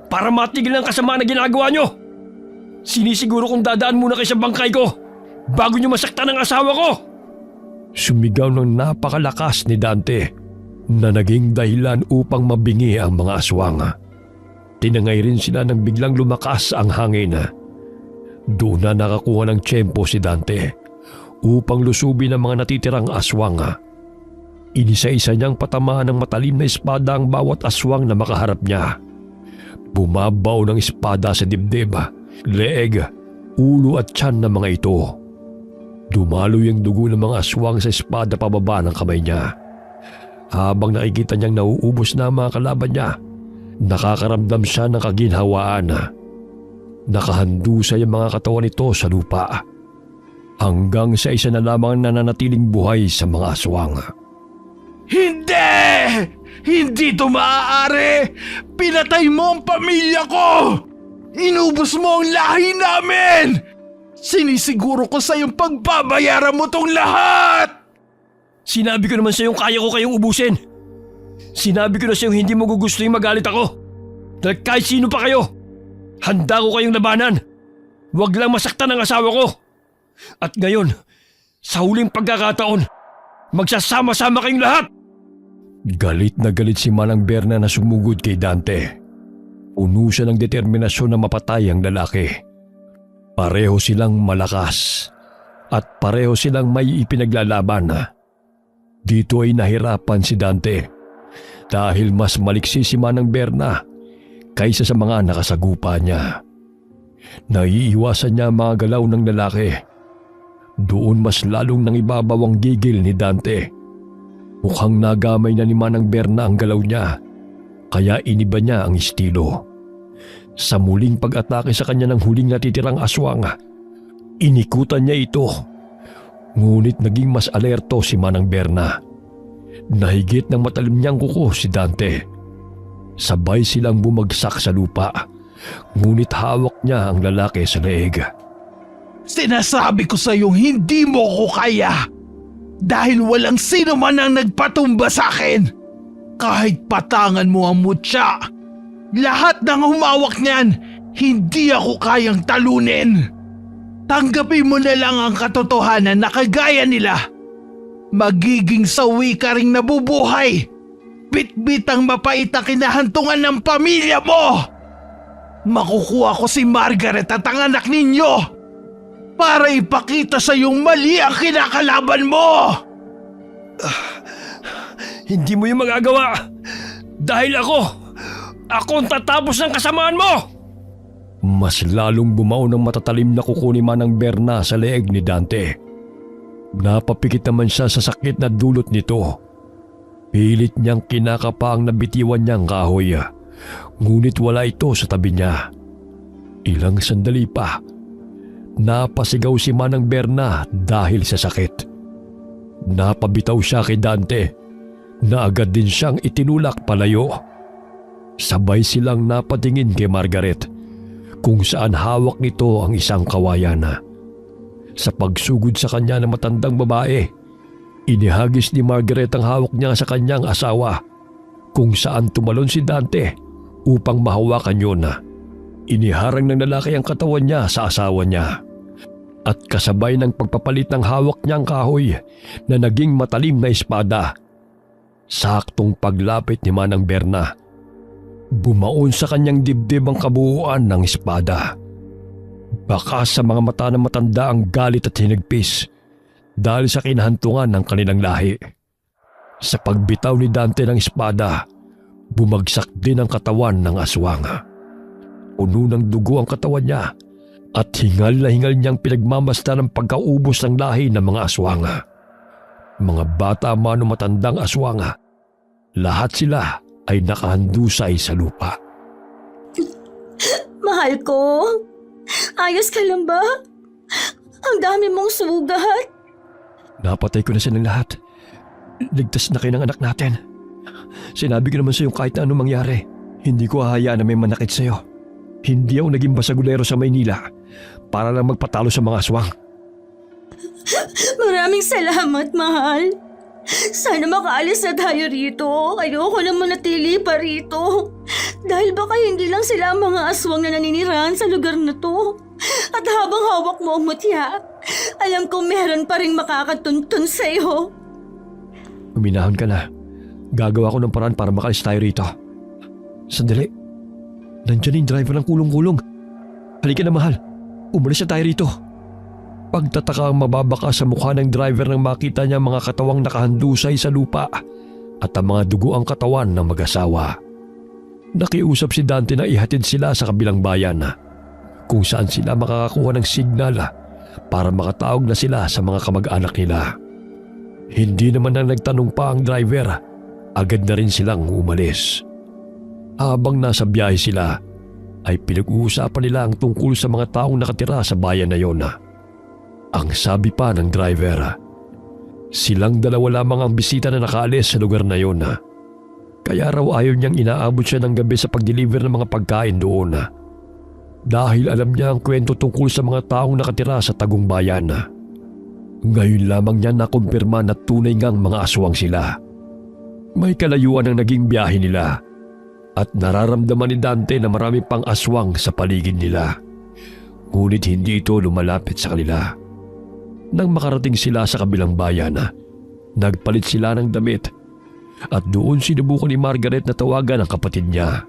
para matigil ang kasama na ginagawa nyo. Sinisiguro kong dadaan muna kayo sa bangkay ko bago nyo masaktan ang asawa ko. Sumigaw ng napakalakas ni Dante na naging dahilan upang mabingi ang mga aswang. Tinangay rin sila nang biglang lumakas ang hangin. Doon na nakakuha ng tiyempo si Dante upang lusubin ang mga natitirang aswang. Inisa-isa niyang patamaan ng matalim na espada ang bawat aswang na makaharap niya. Bumabaw ng espada sa dibdib, leeg, ulo at tiyan ng mga ito. Dumaloy ang dugo ng mga aswang sa espada pababa ng kamay niya. Habang nakikita niyang nauubos na ang mga kalaban niya, nakakaramdam siya ng kaginhawaan. Nakahandusay ang mga katawan nito sa lupa hanggang sa isa na lamang nananatiling buhay sa mga aswang. Hindi! Hindi ito maaari! Pinatay mo ang pamilya ko! Inubos mo ang lahi namin! Sinisiguro ko sa iyong pagbabayaran mo tong lahat! Sinabi ko naman sa iyong kaya ko kayong ubusin. Sinabi ko na sa iyong hindi mo gugusto yung magalit ako. Dahil kahit sino pa kayo, handa ko kayong labanan. Huwag lang masaktan ang asawa ko. At ngayon, sa huling pagkakataon, magsasama-sama kayong lahat. Galit na galit si Manang Berna na sumugod kay Dante. Puno siya ng determinasyon na mapatay ang lalaki. Pareho silang malakas at pareho silang may ipinaglalaban. Dito ay nahirapan si Dante dahil mas maliksi si Manang Berna kaysa sa mga nakasagupa niya. Naiiwasan niya ang mga galaw ng lalaki. Doon mas lalong nangibabaw ang gigil ni Dante. Mukhang nagamay na ni Manang Berna ang galaw niya, kaya iniba niya ang estilo. Sa muling pag-atake sa kanya ng huling natitirang aswang, inikutan niya ito. Ngunit naging mas alerto si Manang Berna. Nahigit ng matalim niyang kuko si Dante. Sabay silang bumagsak sa lupa, ngunit hawak niya ang lalaki sa leeg. Sinasabi ko sa iyong hindi mo ko kaya. Dahil walang sino man ang nagpatumba sa akin. Kahit patangan mo ang mutya, lahat ng humawak niyan, hindi ako kayang talunin. Tanggapin mo na lang ang katotohanan na kagaya nila. Magiging sawi ka ring nabubuhay. Bit-bit ang mapait na kinahantungan ng pamilya mo. Makukuha ko si Margaret at ang anak ninyo para ipakita sa iyong mali ang kinakalaban mo! Hindi mo yung magagawa dahil ako ang tatapos ng kasamaan mo! Mas lalong bumao ng matatalim na kuko ni Manang Berna sa leeg ni Dante. Napapikit naman siya sa sakit na dulot nito. Pilit niyang kinakapa ang nabitiwan niyang kahoy, ngunit wala ito sa tabi niya. Ilang sandali pa, napasigaw si Manang Berna dahil sa sakit. Napabitaw siya kay Dante na agad din siyang itinulak palayo. Sabay silang napatingin kay Margaret kung saan hawak nito ang isang kawayan. Sa pagsugod sa kanya ng matandang babae, inihagis ni Margaret ang hawak niya sa kanyang asawa kung saan tumalon si Dante upang mahawakan yun. Iniharang ng lalaki ang katawan niya sa asawa niya. At kasabay ng pagpapalit ng hawak niyang kahoy na naging matalim na espada, saktong paglapit ni Manang Berna, bumaon sa kanyang dibdib ang kabuuan ng espada. Baka sa mga mata ng matanda ang galit at hinagpis dahil sa kinahantungan ng kanilang lahi. Sa pagbitaw ni Dante ng espada, bumagsak din ang katawan ng aswang. Puno ng dugo ang katawan niya at hingal na hingal niyang pinagmamasta ng pagkaubos ng lahi ng mga aswang. Mga bata man o matandang aswang, lahat sila ay nakahandusay sa lupa. Mahal ko, ayos ka lang ba? Ang dami mong sugat. Napatay ko na silang lahat. Ligtas na kayo ng anak natin. Sinabi ko naman sa iyo kahit na anong mangyari, hindi ko hahayaan na may manakit sa iyo. Hindi ako naging basagulero sa Maynila para lang magpatalo sa mga aswang. Maraming salamat, mahal. Sana makaalis na tayo rito. Ayoko na manatili pa rito. Dahil baka hindi lang sila ang mga aswang na naninirahan sa lugar na to. At habang hawak mo ang mutya, alam ko meron pa rin makakatuntun sa'yo. Uminahon ka na. Gagawa ko ng paraan para makalis tayo rito. Sandali. Nandiyan yung driver ng kulong-kulong. Halika na, mahal. Umalis na tayo rito. Pagtataka ang mababaka sa mukha ng driver nang makita niya mga katawang nakahandusay sa lupa at ang mga dugo ang katawan ng mag-asawa. Nakiusap si Dante na ihatid sila sa kabilang bayan kung saan sila makakakuha ng signal para makatawag na sila sa mga kamag-anak nila. Hindi naman na nagtanong pa ang driver, agad na rin silang umalis. Habang nasa biyahe sila, ay pinag-uusapan nila ang tungkol sa mga taong nakatira sa bayan na yon. Ang sabi pa ng driver, silang dalawa lamang ang bisita na nakaalis sa lugar na yon. Kaya raw ayaw niyang inaabot siya ng gabi sa pag-deliver ng mga pagkain doon. Dahil alam niya ang kwento tungkol sa mga taong nakatira sa Tagong Bayan. Ngayon lamang niya nakumpirma na tunay ngang mga aswang sila. May kalayuan ang naging biyahe nila. At nararamdaman ni Dante na marami pang aswang sa paligid nila. Ngunit hindi ito lumalapit sa kanila. Nang makarating sila sa kabilang bayan, nagpalit sila ng damit. At doon sinubukan ni Margaret na tawagan ang kapatid niya.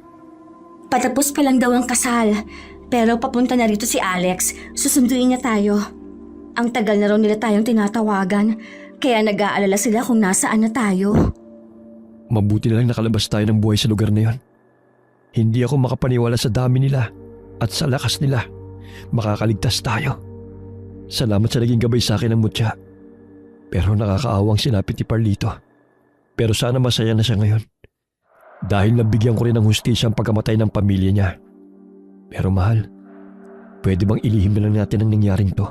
Patapos pa lang daw ang kasal. Pero papunta na rito si Alex. Susunduin niya tayo. Ang tagal na raw nila tayong tinatawagan. Kaya nag-aalala sila kung nasaan na tayo. Mabuti na lang nakalabas tayo ng buhay sa lugar na yon. Hindi ako makapaniwala sa dami nila at sa lakas nila. Makakaligtas tayo. Salamat sa naging gabay sa akin ng mutya. Pero nakakaawang sinapit ni Parlito. Pero sana masaya na siya ngayon. Dahil nabigyan ko rin ng hustisya ang pagkamatay ng pamilya niya. Pero mahal, pwede bang ilihim na lang natin ang nangyaring to?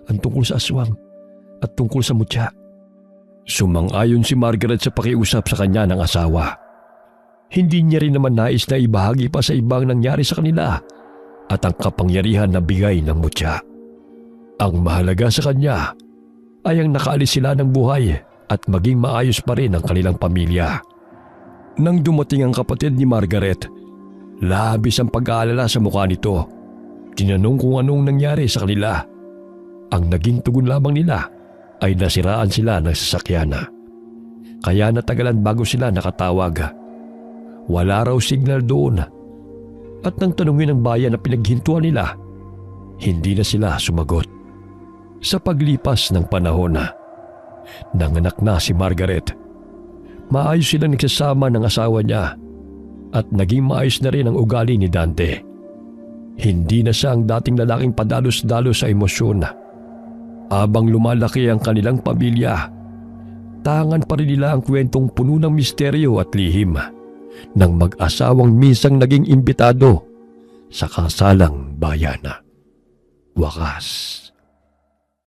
Ang tungkol sa aswang at tungkol sa mutya. Sumang-ayon si Margaret sa pakiusap sa kanya ng asawa. Hindi niya rin naman nais na ibahagi pa sa ibang nangyari sa kanila at ang kapangyarihan na bigay ng mutya. Ang mahalaga sa kanya ay ang nakaalis sila ng buhay at maging maayos pa rin ang kanilang pamilya. Nang dumating ang kapatid ni Margaret, labis ang pag-aalala sa mukha nito. Tinanong kung anong nangyari sa kanila. Ang naging tugon lamang nila ay nasiraan sila ng sasakyan. Kaya natagalan bago sila nakatawag. Wala raw signal doon. At nang tanungin ng bayan na pinaghintuan nila, hindi na sila sumagot. Sa paglipas ng panahon, nanganak na si Margaret. Maayos silang nagsasama ng asawa niya at naging maayos na rin ang ugali ni Dante. Hindi na siya ang dating lalaking padalos-dalos sa emosyon. Habang lumalaki ang kanilang pamilya, tangan pa rin nila ang kwentong puno ng misteryo at lihim ng mag-asawang minsang naging imbitado sa kasalang bayan. Wakas.